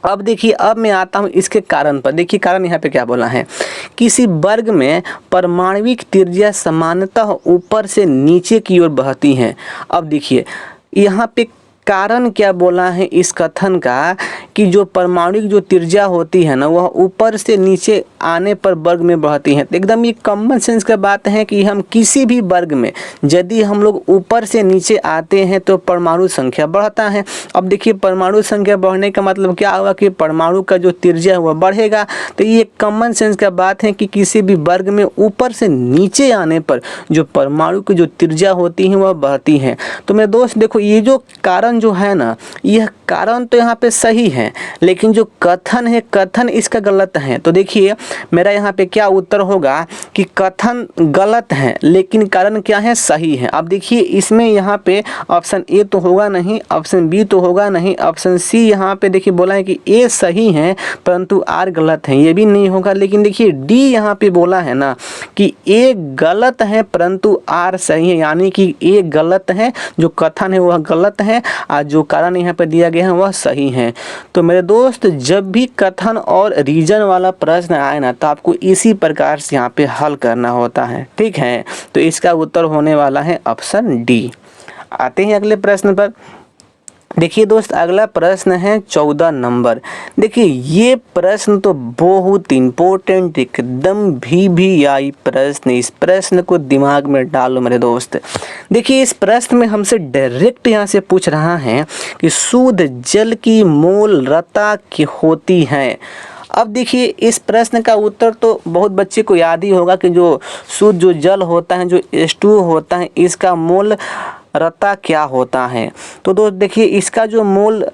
अब देखिए अब मैं आता हूँ इसके कारण पर। देखिए कारण यहाँ पे क्या बोला है, किसी वर्ग में परमाणविक त्रिज्या सामान्यतः ऊपर से नीचे की ओर बहती हैं। अब देखिए यहाँ पे कारण क्या बोला है इस कथन का कि जो परमाणु जो त्रिज्या होती है ना वह ऊपर से नीचे आने पर वर्ग में बढ़ती है। एकदम ये कॉमन सेंस का बात है कि हम किसी भी वर्ग में यदि हम लोग ऊपर से नीचे आते हैं तो परमाणु संख्या बढ़ता है। अब देखिए परमाणु संख्या बढ़ने का मतलब क्या हुआ कि परमाणु का जो त्रिज्या है वह बढ़ेगा। तो ये कॉमन सेंस का बात है कि किसी भी वर्ग में ऊपर से नीचे आने पर जो परमाणु की जो त्रिज्या होती है वह बढ़ती है। तो मेरे दोस्त देखो ये जो कारण जो है ना यह कारण तो यहाँ पे सही है, लेकिन जो कथन है कथन इसका गलत है। तो देखिए मेरा यहाँ पे क्या उत्तर होगा कि कथन गलत है लेकिन कारण क्या है, सही है। अब देखिए इसमें यहाँ पे ऑप्शन ए तो होगा नहीं, ऑप्शन बी तो होगा नहीं, ऑप्शन सी यहाँ पे देखिए बोला है कि ए सही है परंतु आर गलत है, ये भी नहीं होगा। लेकिन देखिए डी यहाँ पे बोला है ना कि ए गलत है परंतु आर सही है, यानी कि ए गलत है, जो कथन है वह गलत है और जो कारण यहाँ पे दिया गया है वह सही है। तो मेरे दोस्त जब भी कथन और रीजन वाला प्रश्न आए ना तो आपको इसी प्रकार से यहाँ पे हल करना होता है। ठीक है, तो इसका उत्तर होने वाला है ऑप्शन डी। आते हैं अगले प्रश्न पर। देखिए दोस्त, अगला प्रश्न है 14 नंबर। देखिए ये प्रश्न तो बहुत इम्पोर्टेंट, एकदम VVI प्रश्न। इस प्रश्न को दिमाग में डालो मेरे दोस्त। देखिए इस प्रश्न में हमसे डायरेक्ट यहाँ से पूछ रहा है कि शुद्ध जल की मोलरता क्या होती है। अब देखिए इस प्रश्न का उत्तर तो बहुत बच्चे को याद ही होगा कि जो शुद्ध जो जल होता है, जो H2O होता है, इसका मोल रता क्या होता है। तो दोस्त देखिए इसका जो मोल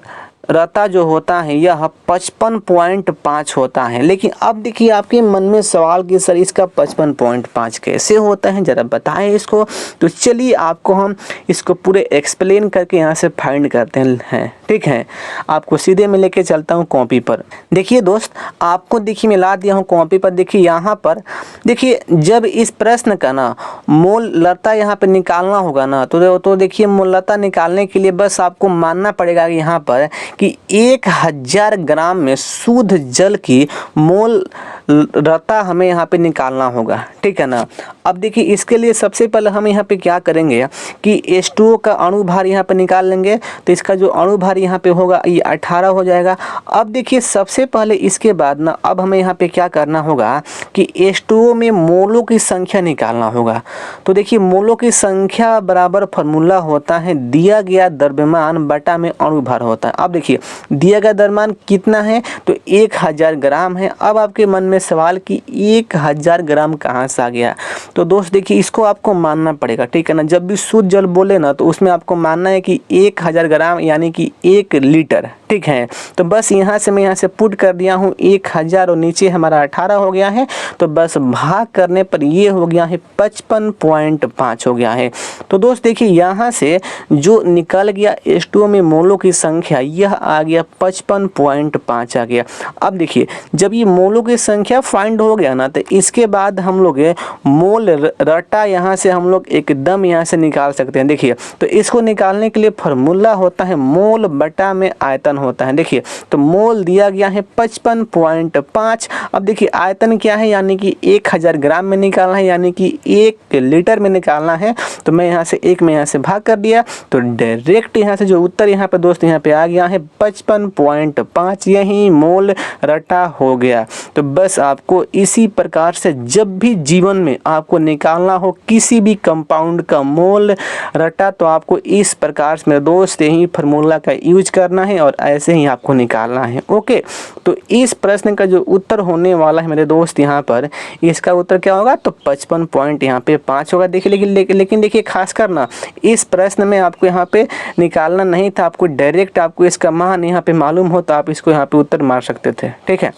रता जो होता है यह 55.5 होता है। लेकिन अब देखिए आपके मन में सवाल कि सर इसका 55.5 कैसे होता है, ज़रा बताएं इसको। तो चलिए आपको हम इसको पूरे एक्सप्लेन करके यहाँ से फाइंड करते हैं। ठीक है, आपको सीधे मैं लेके चलता हूँ कॉपी पर। देखिए दोस्त, आपको देखिए मिला दिया हूँ कॉपी पर। देखिए यहाँ पर देखिए जब इस प्रश्न का ना मोलरता यहाँ पे निकालना होगा ना, तो देखिए मोलरता निकालने के लिए बस आपको मानना पड़ेगा यहाँ पर कि 1000 ग्राम में शुद्ध जल की मोलरता हमें यहाँ पे निकालना होगा। ठीक है ना। अब देखिए इसके लिए सबसे पहले हम यहाँ पे क्या करेंगे कि H2O का अणुभार यहाँ पे निकाल लेंगे। तो इसका जो अणुभार यहाँ पे होगा ये 18 हो जाएगा। अब देखिए सबसे पहले इसके बाद ना अब हमें यहाँ पे क्या करना होगा कि H2O में मोलों की संख्या निकालना होगा। तो देखिए मोलों की संख्या बराबर फार्मूला होता है दिया गया द्रव्यमान बटा में अणुभार होता है। अब देखिए दिया गया द्रव्यमान कितना है, तो 1000 ग्राम है। अब आपके मन में सवाल कि 1000 ग्राम कहाँ से आ गया। तो दोस्त देखिए इसको आपको मानना पड़ेगा। ठीक है ना। जब भी शुद्ध जल बोले ना तो उसमें आपको मानना है कि 1000 ग्राम यानी कि 1 लीटर। ठीक है, तो बस यहाँ से मैं यहाँ से पुट कर दिया हूँ 1000 और नीचे हमारा 18 हो गया है। तो बस भाग करने पर ये हो गया है 55.5 हो गया है। तो दोस्त देखिए यहाँ से जो निकल गया H2O में मोलों की संख्या यह आ गया 55.5 आ गया। अब देखिए जब ये मोलों की संख्या फाइंड हो गया ना, तो इसके बाद हम लोग मोल रटा यहाँ से हम लोग एकदम यहाँ से निकाल सकते हैं। देखिए तो इसको निकालने के लिए फार्मूला होता है मोल बटा में आयतन होता है। देखिए तो मोल दिया गया है 55.5। अब देखिए आयतन क्या है, यानी कि 1000 ग्राम में निकालना है, यानी कि 1 लीटर में निकालना है। तो मैं यहाँ से 1 में यहाँ से भाग कर दिया, तो डायरेक्ट यहाँ से जो उत्तर यहाँ पे दोस्त यहाँ पे आ गया है 55.5। यही मोल रटा हो गया। तो बस आपको इसी प्रकार से जब भी जीवन में आपको निकालना हो किसी भी कंपाउंड का मोल रटा, तो आपको इस प्रकार से मेरे दोस्त यही फार्मूला का यूज करना है और ऐसे ही आपको निकालना है। ओके, तो इस प्रश्न का जो उत्तर होने वाला है मेरे दोस्त यहाँ पर, इसका उत्तर क्या होगा, तो 55.5 होगा। देखिए लेकिन देखिए खास करना इस प्रश्न में आपको यहाँ पे निकालना नहीं था, आपको डायरेक्ट आपको इसका मान यहाँ पे मालूम हो तो आप इसको यहाँ पे उत्तर मार सकते थे। ठीक है,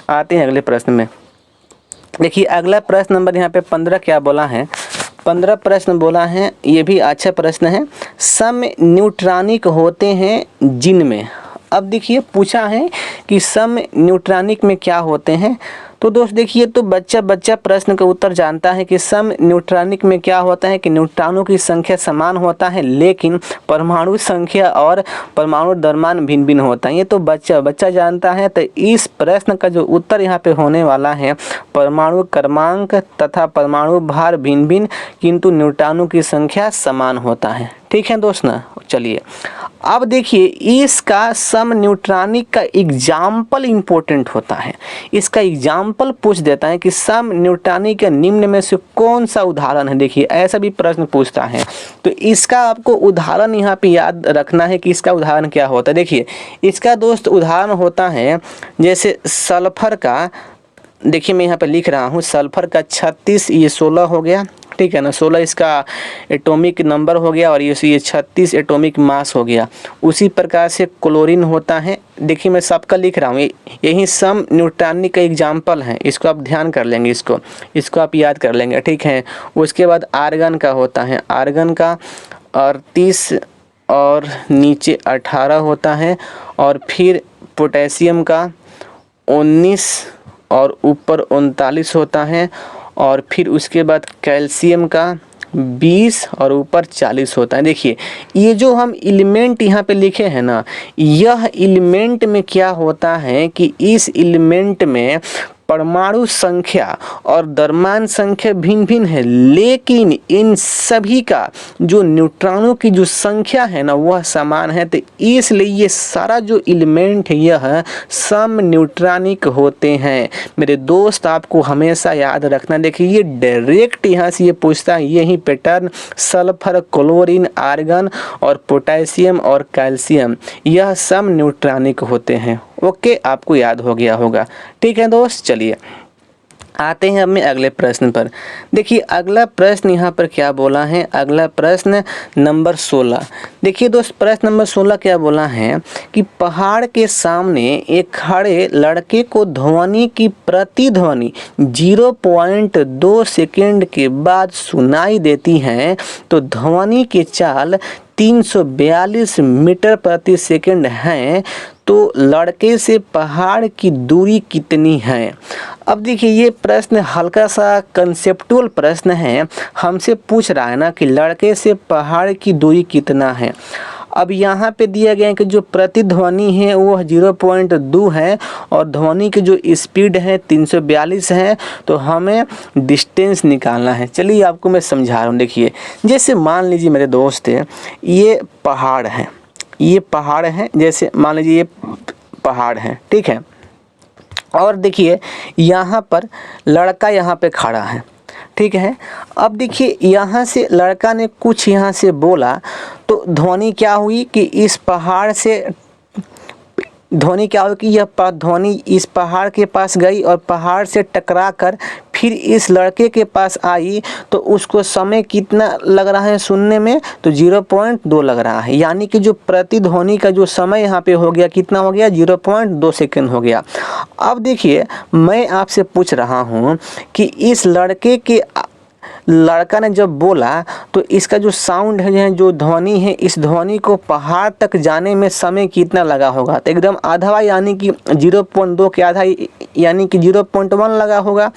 आते हैं अगले प्रश्न में। देखिए अगला प्रश्न नंबर यहाँ पे 15 क्या बोला है, 15 प्रश्न बोला है, ये भी अच्छा प्रश्न है। सम न्यूट्रॉनिक होते हैं जिनमें। अब देखिए पूछा है कि सम न्यूट्रॉनिक में क्या होते हैं। तो दोस्त देखिए तो बच्चा प्रश्न का उत्तर जानता है कि सम न्यूट्रॉनिक में क्या होता है कि न्यूट्रॉनों की संख्या समान होता है लेकिन परमाणु संख्या और परमाणु द्रव्यमान भिन्न भिन्न होता है। ये तो बच्चा जानता है। तो इस प्रश्न का जो उत्तर यहाँ पे होने वाला है परमाणु क्रमांक तथा परमाणु भार भिन्न भिन्न किंतु न्यूट्रॉनों की संख्या समान होता है। ठीक है दोस्त ना। चलिए अब देखिए इसका सम न्यूट्रॉनिक का एग्जाम्पल इम्पोर्टेंट होता है। इसका एग्जाम्पल पूछ देता है कि सम न्यूट्रॉनिक के निम्न में से कौन सा उदाहरण है। देखिए ऐसा भी प्रश्न पूछता है, तो इसका आपको उदाहरण यहाँ पे याद रखना है कि इसका उदाहरण क्या होता है। देखिए इसका दोस्त उदाहरण होता है जैसे सल्फर का, देखिए मैं यहाँ पे लिख रहा हूँ सल्फर का 36, ये 16 हो गया। ठीक है ना, 16 इसका एटॉमिक नंबर हो गया और ये 36 एटॉमिक मास हो गया। उसी प्रकार से क्लोरीन होता है। देखिए मैं सबका लिख रहा हूँ, यही सम न्यूट्रॉनिक का एग्जाम्पल है। इसको आप ध्यान कर लेंगे, इसको आप याद कर लेंगे। ठीक है, उसके बाद आर्गन का होता है, आर्गन का 38 और नीचे 18 होता है। और फिर पोटेशियम का 19 और ऊपर 39 होता है। और फिर उसके बाद कैल्शियम का 20 और ऊपर 40 होता है। देखिए ये जो हम एलिमेंट यहाँ पे लिखे हैं ना, यह एलिमेंट में क्या होता है कि इस एलिमेंट में परमाणु संख्या और द्रव्यमान संख्या भिन्न भिन्न है, लेकिन इन सभी का जो न्यूट्रॉनों की जो संख्या है ना वह समान है। तो इसलिए ये सारा जो एलिमेंट है यह सम न्यूट्रॉनिक होते हैं। मेरे दोस्त आपको हमेशा याद रखना, देखिए ये डायरेक्ट यहाँ से ये पूछता है, यही पैटर्न सल्फर, क्लोरीन, आर्गन और पोटेशियम और कैल्शियम यह सम न्यूट्रॉनिक होते हैं। ओके, आपको याद हो गया होगा। ठीक है दोस्त, चलिए आते हैं अपने अगले प्रश्न पर। देखिए अगला प्रश्न यहाँ पर क्या बोला है, अगला प्रश्न नंबर 16। देखिए दोस्त प्रश्न नंबर 16 क्या बोला है कि पहाड़ के सामने एक खड़े लड़के को ध्वनि की प्रतिध्वनि 0.2 सेकंड के बाद सुनाई देती है, तो ध्वनि की चाल 342 मीटर प्रति सेकंड है, तो लड़के से पहाड़ की दूरी कितनी है। अब देखिए ये प्रश्न हल्का सा कंसेप्टुअल प्रश्न है, हमसे पूछ रहा है ना कि लड़के से पहाड़ की दूरी कितना है। अब यहाँ पे दिया गया है कि जो प्रतिध्वनि है वो 0.2 है और ध्वनि की जो स्पीड है 342 है, तो हमें डिस्टेंस निकालना है। चलिए आपको मैं समझा रहा हूँ। देखिए जैसे मान लीजिए मेरे दोस्त है, ये पहाड़ है, ये पहाड़ है, जैसे मान लीजिए ये पहाड़ है, ठीक है। और देखिए यहाँ पर लड़का यहाँ पे खड़ा है, ठीक है। अब देखिए यहाँ से लड़का ने कुछ यहाँ से बोला, तो ध्वनि क्या हुई कि इस पहाड़ से ध्वनि क्या हुई कि यह ध्वनि इस पहाड़ के पास गई और पहाड़ से टकरा कर फिर इस लड़के के पास आई, तो उसको समय कितना लग रहा है सुनने में, तो 0.2 लग रहा है। यानी कि जो प्रतिध्वनि का जो समय यहाँ पे हो गया, कितना हो गया, 0.2 सेकंड हो गया। अब देखिए मैं आपसे पूछ रहा हूँ कि इस लड़का ने जब बोला तो इसका जो साउंड है, जो ध्वनि है, इस ध्वनि को पहाड़ तक जाने में समय कितना लगा होगा, तो एकदम आधा, यानी कि 0.2 के आधा, यानी कि 0.1 लगा होगा।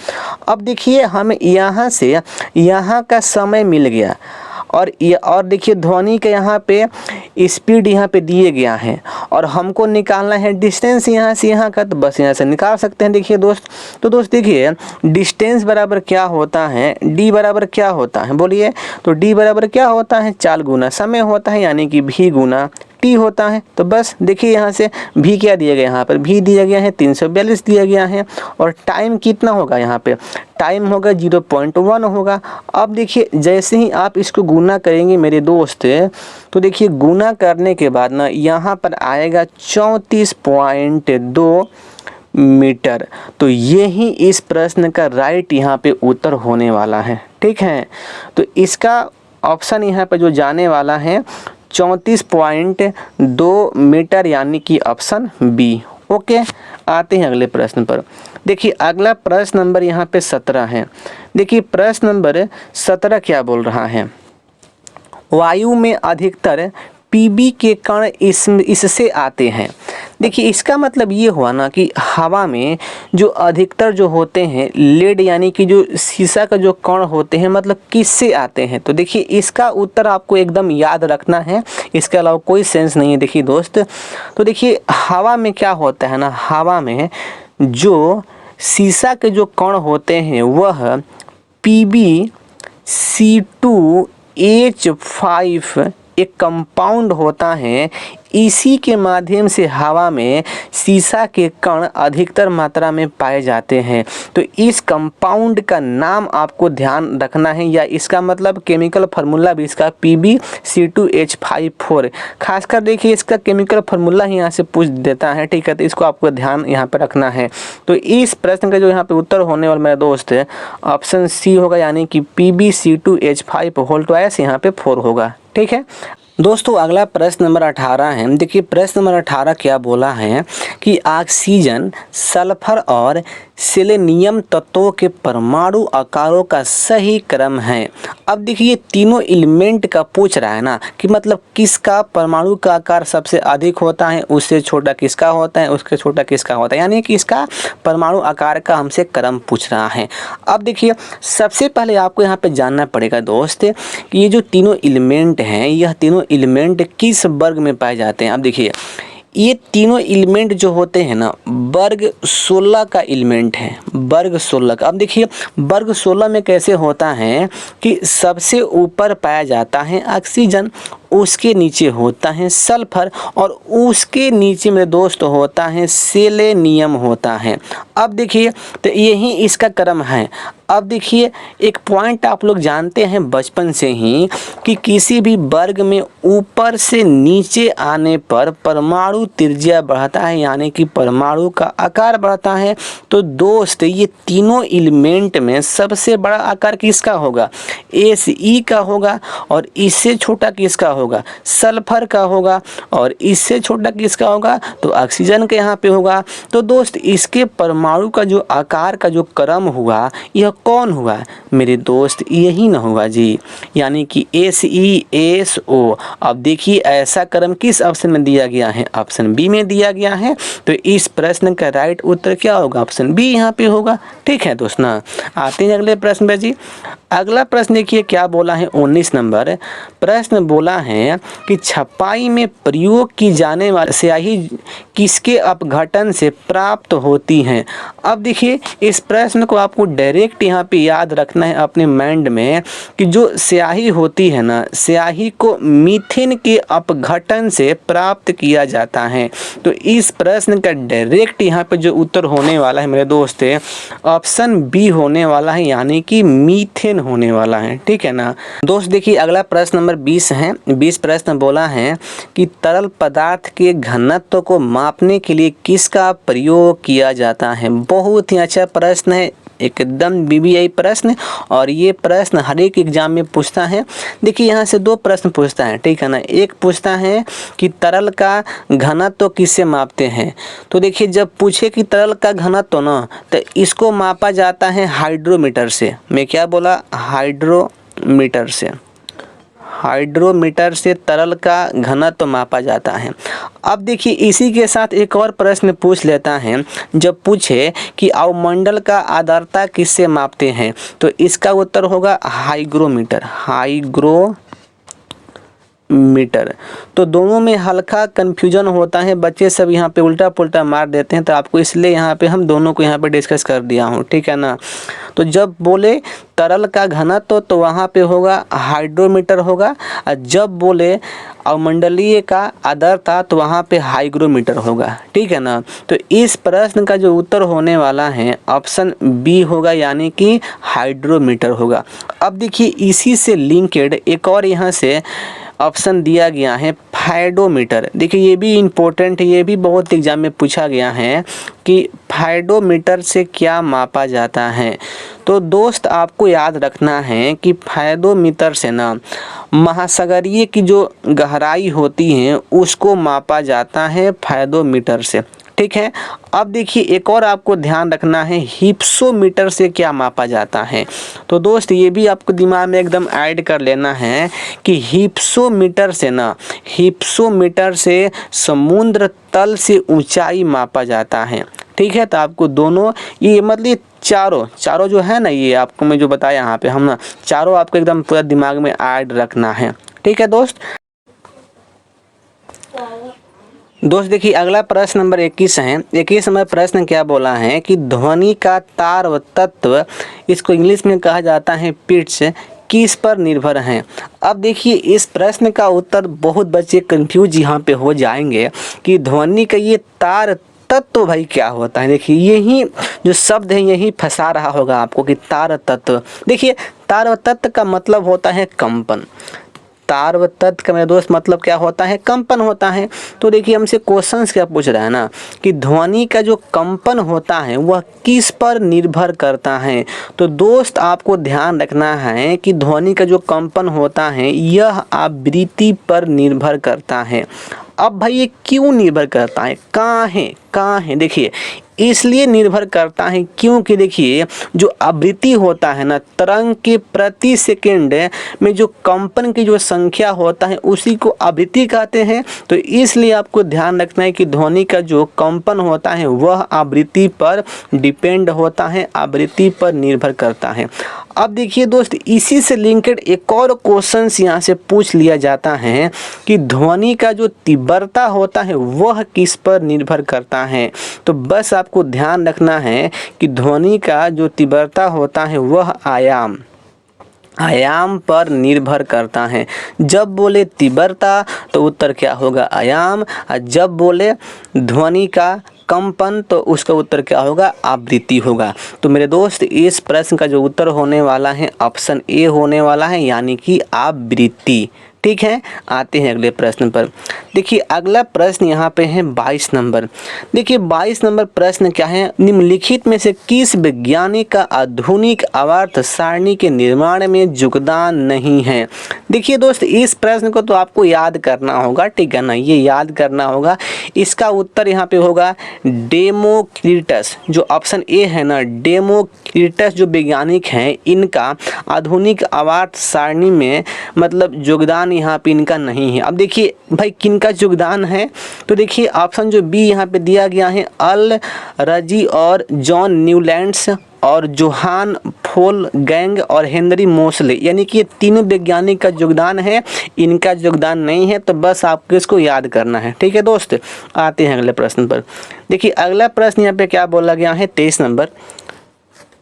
अब देखिए हमें यहाँ से यहाँ का समय मिल गया और देखिए ध्वनि के यहाँ पे स्पीड यहाँ पे दिए गया है और हमको निकालना है डिस्टेंस यहाँ से यहाँ का, तो बस यहाँ से निकाल सकते हैं। देखिए दोस्त, तो दोस्त देखिए डिस्टेंस बराबर क्या होता है, डी बराबर क्या होता है, बोलिए। तो डी बराबर क्या होता है, चाल गुना समय होता है, यानी कि भी गुना टी होता है। तो बस देखिए यहाँ से भी क्या दिया गया, यहाँ पर भी दिया गया है 342 दिया गया है, और टाइम कितना होगा, यहाँ पे टाइम होगा 0.1 होगा। अब देखिए जैसे ही आप इसको गुना करेंगे मेरे दोस्त, तो देखिए गुना करने के बाद ना यहाँ पर आएगा 34.2 मीटर। तो यही इस प्रश्न का राइट यहाँ पे उत्तर होने वाला है, ठीक है। तो इसका ऑप्शन यहाँ पे जो जाने वाला है 34.2 मीटर, यानी कि ऑप्शन बी। ओके, आते हैं अगले प्रश्न पर। देखिए अगला प्रश्न नंबर यहाँ पे 17 है। देखिए प्रश्न नंबर 17 क्या बोल रहा है, वायु में अधिकतर पीबी के कण इससे आते हैं। देखिए इसका मतलब ये हुआ ना कि हवा में जो अधिकतर जो होते हैं लेड, यानी कि जो शीशा का जो कण होते हैं, मतलब किससे आते हैं। तो देखिए इसका उत्तर आपको एकदम याद रखना है, इसके अलावा कोई सेंस नहीं है। देखिए दोस्त, तो देखिए हवा में क्या होता है ना, हवा में जो शीशा के जो कण होते हैं वह PbC2H5 एक कंपाउंड होता है। इसी के माध्यम से हवा में शीशा के कण अधिकतर मात्रा में पाए जाते हैं। तो इस कंपाउंड का नाम आपको ध्यान रखना है, या इसका मतलब केमिकल फार्मूला भी इसका PbC2H5 खासकर देखिए इसका केमिकल फार्मूला ही यहाँ से पूछ देता है, ठीक है। तो इसको आपको ध्यान यहाँ पर रखना है। तो इस प्रश्न का जो यहाँ पे उत्तर होने वाला मेरा दोस्त है ऑप्शन सी होगा, यानी कि PbC2H5 होल ट्वाइस यहाँ पे 4 होगा, ठीक है। दोस्तों अगला प्रश्न नंबर 18 है। देखिए प्रश्न नंबर 18 क्या बोला है कि ऑक्सीजन, सल्फर और सेलेनियम तत्वों के परमाणु आकारों का सही क्रम है। अब देखिए तीनों एलिमेंट का पूछ रहा है ना कि मतलब किसका परमाणु का आकार सबसे अधिक होता है, उससे छोटा किसका होता है, उससे छोटा किसका होता है, यानी कि इसका परमाणु आकार का हमसे क्रम पूछ रहा है। अब देखिए सबसे पहले आपको यहाँ पे जानना पड़ेगा दोस्त कि ये जो तीनों एलिमेंट हैं, यह तीनों एलिमेंट किस वर्ग में पाए जाते हैं। अब देखिए ये तीनों एलिमेंट जो होते हैं ना, वर्ग 16 का एलिमेंट है, वर्ग 16 का। अब देखिए वर्ग 16 में कैसे होता है कि सबसे ऊपर पाया जाता है ऑक्सीजन, उसके नीचे होता है सल्फर और उसके नीचे मेरे दोस्त होता है सेलेनियम होता है। अब देखिए तो यही इसका क्रम है। अब देखिए एक पॉइंट आप लोग जानते हैं बचपन से ही कि किसी भी वर्ग में ऊपर से नीचे आने पर परमाणु त्रिज्या बढ़ता है, यानी कि परमाणु का आकार बढ़ता है। तो दोस्त ये तीनों एलिमेंट में सबसे बड़ा आकार किसका होगा? Fe का होगा। और इससे छोटा किसका होगा? सल्फर का होगा। और इससे छोटा किसका होगा? तो ऑक्सीजन के यहाँ पे होगा। तो दोस्त इसके परमाणु का जो आकार का जो क्रम हुआ यह कौन हुआ मेरे दोस्त? यही ना हुआ जी, यानी कि SeSO। अब देखिए ऐसा क्रम किस ऑप्शन में दिया गया है? ऑप्शन बी में दिया गया है। तो इस प्रश्न का राइट उत्तर क्या होगा? ऑप्शन बी यहाँ पे होगा। ठीक है दोस्त ना। आते हैं अगले प्रश्न पे जी। अगला प्रश्न देखिए क्या बोला है, 19 नंबर प्रश्न बोला है कि छपाई में प्रयोग की जाने वाली स्याही किसके अपघटन से प्राप्त होती हैं? अब देखिए इस प्रश्न को आपको डायरेक्ट यहाँ पे याद रखना है अपने माइंड में कि जो स्याही होती है ना, स्याही को मीथेन के अपघटन से प्राप्त किया जाता है। तो इस प्रश्न का डायरेक्ट यहाँ पे जो उत्तर होने वाला है मेरे दोस्त ऑप्शन बी होने वाला है, यानी कि मीथेन होने वाला है। ठीक है ना दोस्त। देखिए अगला प्रश्न नंबर 20 है। 20 प्रश्न बोला है कि तरल पदार्थ के घनत्व को मापने के लिए किसका प्रयोग किया जाता है? बहुत ही अच्छा प्रश्न है, एकदम BBI प्रश्न। और ये प्रश्न हर एक एग्जाम में पूछता है। देखिए यहाँ से दो प्रश्न पूछता है, ठीक है ना। एक पूछता है कि तरल का घनत्व किससे मापते हैं? तो देखिए जब पूछे कि तरल का घनत्व ना, तो इसको मापा जाता है हाइड्रोमीटर से। मैं क्या बोला? हाइड्रोमीटर से। हाइड्रोमीटर से तरल का घनत्व मापा जाता है। अब देखिए इसी के साथ एक और प्रश्न पूछ लेता है। जब पूछे कि अवमंडल का आर्द्रता किससे मापते हैं, तो इसका उत्तर होगा हाइग्रोमीटर। मीटर। तो दोनों में हल्का कन्फ्यूजन होता है, बच्चे सब यहाँ पे उल्टा पुल्टा मार देते हैं। तो आपको इसलिए यहाँ पे हम दोनों को यहाँ पे डिस्कस कर दिया हूँ, ठीक है ना। तो जब बोले तरल का घनत्व तो वहाँ पे होगा हाइड्रोमीटर होगा, और जब बोले अवमंडलीय का आर्द्रता तो वहाँ पे हाइग्रोमीटर होगा, ठीक है ना। तो इस प्रश्न का जो उत्तर होने वाला है ऑप्शन बी होगा, यानी कि हाइड्रोमीटर होगा। अब देखिए इसी से लिंकेड एक और यहाँ से ऑप्शन दिया गया है फाइडोमीटर। देखिए ये भी इम्पोर्टेंट है, ये भी बहुत एग्जाम में पूछा गया है कि फाइडोमीटर से क्या मापा जाता है। तो दोस्त आपको याद रखना है कि फाइडोमीटर से ना महासागरीय की जो गहराई होती है उसको मापा जाता है फाइडोमीटर से, ठीक है। अब देखिए एक और आपको ध्यान रखना है, हिप्सोमीटर से क्या मापा जाता है। तो दोस्त ये भी आपको दिमाग में एकदम ऐड कर लेना है कि हिप्सोमीटर से समुद्र तल से ऊंचाई मापा जाता है, ठीक है। तो आपको दोनों ये मतलब चारों जो है ना, ये आपको मैं जो बताया यहाँ पे हम ना चारों आपको एकदम पूरा दिमाग में ऐड रखना है, ठीक है दोस्त। देखिए अगला प्रश्न नंबर 21 है। 21 में प्रश्न क्या बोला है कि ध्वनि का तार व तत्व, इसको इंग्लिश में कहा जाता है पिट्स, किस पर निर्भर हैं। अब देखिए इस प्रश्न का उत्तर बहुत बच्चे कंफ्यूज यहाँ पे हो जाएंगे कि ध्वनि का ये तार तत्व भाई क्या होता है। देखिए यही जो शब्द है यही फंसा रहा होगा आपको कि तार तत्व। देखिए तार तत्व का मतलब होता है कंपन। तार व तत्व का मेरे दोस्त मतलब क्या होता है? कंपन होता है। तो देखिए हमसे क्वेश्चंस क्या पूछ रहा है ना कि ध्वनि का जो कंपन होता है वह किस पर निर्भर करता है। तो दोस्त आपको ध्यान रखना है कि ध्वनि का जो कंपन होता है यह आवृत्ति पर निर्भर करता है। अब भाई ये क्यों निर्भर करता है? कहाँ है? देखिए इसलिए निर्भर करता है क्योंकि देखिए जो आवृत्ति होता है ना, तरंग के प्रति सेकंड में जो कंपन की जो संख्या होता है उसी को आवृत्ति कहते हैं। तो इसलिए आपको ध्यान रखना है कि ध्वनि का जो कंपन होता है वह आवृत्ति पर डिपेंड होता है, आवृत्ति पर निर्भर करता है। अब देखिए दोस्त, इसी से लिंकेड एक और क्वेश्चन यहाँ से पूछ लिया जाता है कि ध्वनि का जो तीव्रता होता है वह किस पर निर्भर करता है। तो बस आपको ध्यान रखना है कि ध्वनि का जो तीव्रता होता है वह आयाम पर निर्भर करता है। जब बोले तीव्रता तो उत्तर क्या होगा, आयाम, और जब बोले ध्वनि का कंपन तो उसका उत्तर क्या होगा, आवृत्ति होगा। तो मेरे दोस्त, इस प्रश्न का जो उत्तर होने वाला है ऑप्शन ए होने वाला है, यानी कि आवृत्ति। ठीक है, आते हैं अगले प्रश्न पर। देखिए अगला प्रश्न यहाँ पे है 22 नंबर। देखिए 22 नंबर प्रश्न क्या है, निम्नलिखित में से किस वैज्ञानिक का आधुनिक आवर्त सारणी के निर्माण में योगदान नहीं है। देखिए दोस्त, इस प्रश्न को तो आपको याद करना होगा, ठीक है ना, ये याद करना होगा। इसका उत्तर यहाँ पे होगा डेमोक्रिटस। जो ऑप्शन ए है ना, डेमोक्रिटस जो वैज्ञानिक हैं, इनका आधुनिक आवर्त सारणी में मतलब योगदान यहाँ पे इनका नहीं है। अब देखिए भाई किनका योगदान है, तो देखिए ऑप्शन जो बी यहाँ पे दिया गया है, अल रजी और जॉन न्यूलैंड्स और जोहान फोलगैंग और हेनरी मोसले, यानी कि ये तीनों वैज्ञानिक का योगदान है, इनका योगदान नहीं है। तो बस आपको इसको याद करना है। ठीक है दोस्त, आते हैं अगले प्रश्न पर। देखिए अगला प्रश्न यहाँ पे क्या बोला गया है, 23 नंबर।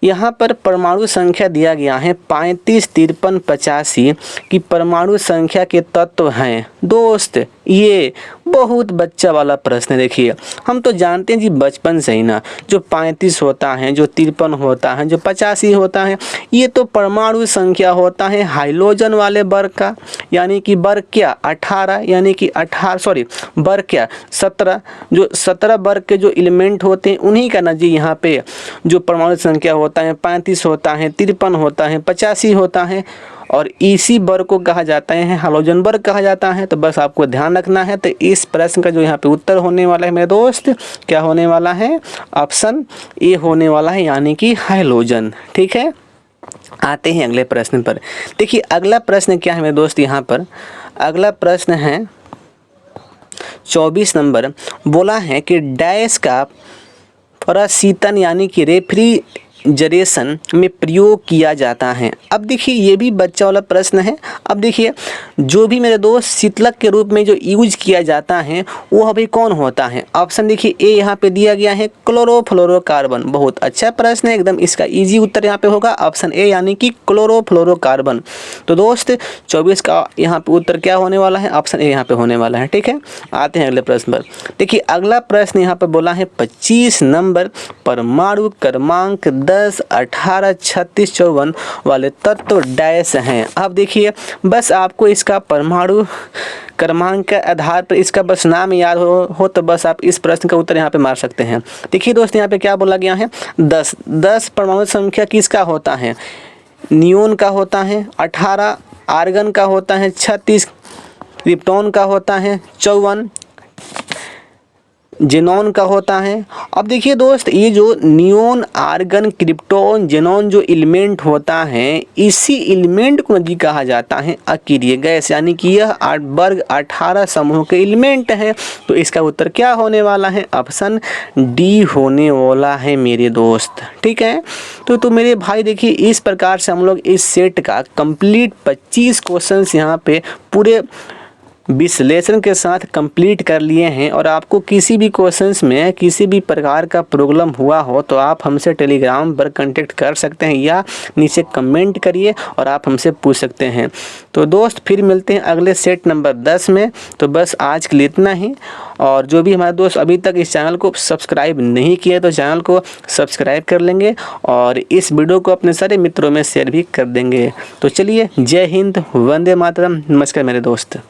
यहाँ पर परमाणु संख्या दिया गया है 35, 53, 85 की परमाणु संख्या के तत्व हैं। दोस्त ये बहुत बच्चा वाला प्रश्न है। देखिए हम तो जानते हैं जी बचपन से ही ना, जो 35 होता है, जो 53 होता है, जो 85 होता है, ये तो परमाणु संख्या होता है हाइड्रोजन वाले वर्ग का, यानी कि वर्ग क्या 18, यानी कि 18 वर्ग क्या 17, जो 17 वर्ग के जो एलिमेंट होते हैं उन्हीं का ना जी यहाँ पे जो परमाणु संख्या होता है 35 होता है, 53 होता है, 85 होता है, और इसी वर्ग को कहा जाता है हाइड्रोजन वर्ग कहा जाता है। तो बस आपको ध्यान रखना है। तो इस प्रश्न का जो यहाँ पे उत्तर होने वाला है मेरे दोस्त, क्या होने वाला है, ऑप्शन ए होने वाला है, यानी कि हाइड्रोजन। ठीक है, आते हैं अगले प्रश्न पर। देखिए अगला प्रश्न क्या है मेरे दोस्त, यहाँ पर अगला प्रश्न है 24 नंबर। बोला है कि डैश का प्रशीतन यानी कि रेफ्रिजरेशन में प्रयोग किया जाता है। अब देखिए ये भी बच्चा वाला प्रश्न है। अब देखिए जो भी मेरे दोस्त शीतलक के रूप में जो यूज किया जाता है वो अभी कौन होता है। ऑप्शन देखिए ए यहाँ पे दिया गया है क्लोरोफ्लोरोकार्बन। बहुत अच्छा प्रश्न है एकदम, इसका इजी उत्तर यहाँ पे होगा ऑप्शन ए, यानी कि क्लोरोफ्लोरोकार्बन। तो दोस्त 24 का यहाँ पे उत्तर क्या होने वाला है, ऑप्शन ए यहाँ पे होने वाला है। ठीक है, आते हैं अगले प्रश्न पर। देखिए अगला प्रश्न यहाँ पर बोला है 25 नंबर। परमाणु क्रमांक 10, 18, 36, 54 वाले तत्व डैश हैं। अब देखिए बस आपको इसका परमाणु क्रमांक के आधार पर इसका बस नाम याद हो तो बस आप इस प्रश्न का उत्तर यहाँ पे मार सकते हैं। देखिए दोस्त यहाँ पे क्या बोला गया है, 10 परमाणु संख्या किसका होता है, नियोन का होता है, 18 आर्गन का होता है, 36 क्रिप्टॉन का होता है, 54 जेनॉन का होता है। अब देखिए दोस्त ये जो नियोन, आर्गन, क्रिप्टॉन, जेनॉन जो एलिमेंट होता है, इसी एलिमेंट को जी कहा जाता है अकीरीय गैस, यानी कि यह वर्ग 18 समूह के एलिमेंट है। तो इसका उत्तर क्या होने वाला है, ऑप्शन डी होने वाला है मेरे दोस्त। ठीक है, तो मेरे भाई देखिए इस प्रकार से हम लोग इस सेट का कंप्लीट 25 क्वेश्चंस यहाँ पे पूरे विश्लेषण के साथ कंप्लीट कर लिए हैं। और आपको किसी भी क्वेश्चंस में किसी भी प्रकार का प्रॉब्लम हुआ हो तो आप हमसे टेलीग्राम पर कांटेक्ट कर सकते हैं या नीचे कमेंट करिए और आप हमसे पूछ सकते हैं। तो दोस्त फिर मिलते हैं अगले सेट नंबर 10 में। तो बस आज के लिए इतना ही। और जो भी हमारे दोस्त अभी तक इस चैनल को सब्सक्राइब नहीं किए तो चैनल को सब्सक्राइब कर लेंगे और इस वीडियो को अपने सारे मित्रों में शेयर भी कर देंगे। तो चलिए, जय हिंद, वंदे मातरम, नमस्कार मेरे दोस्त।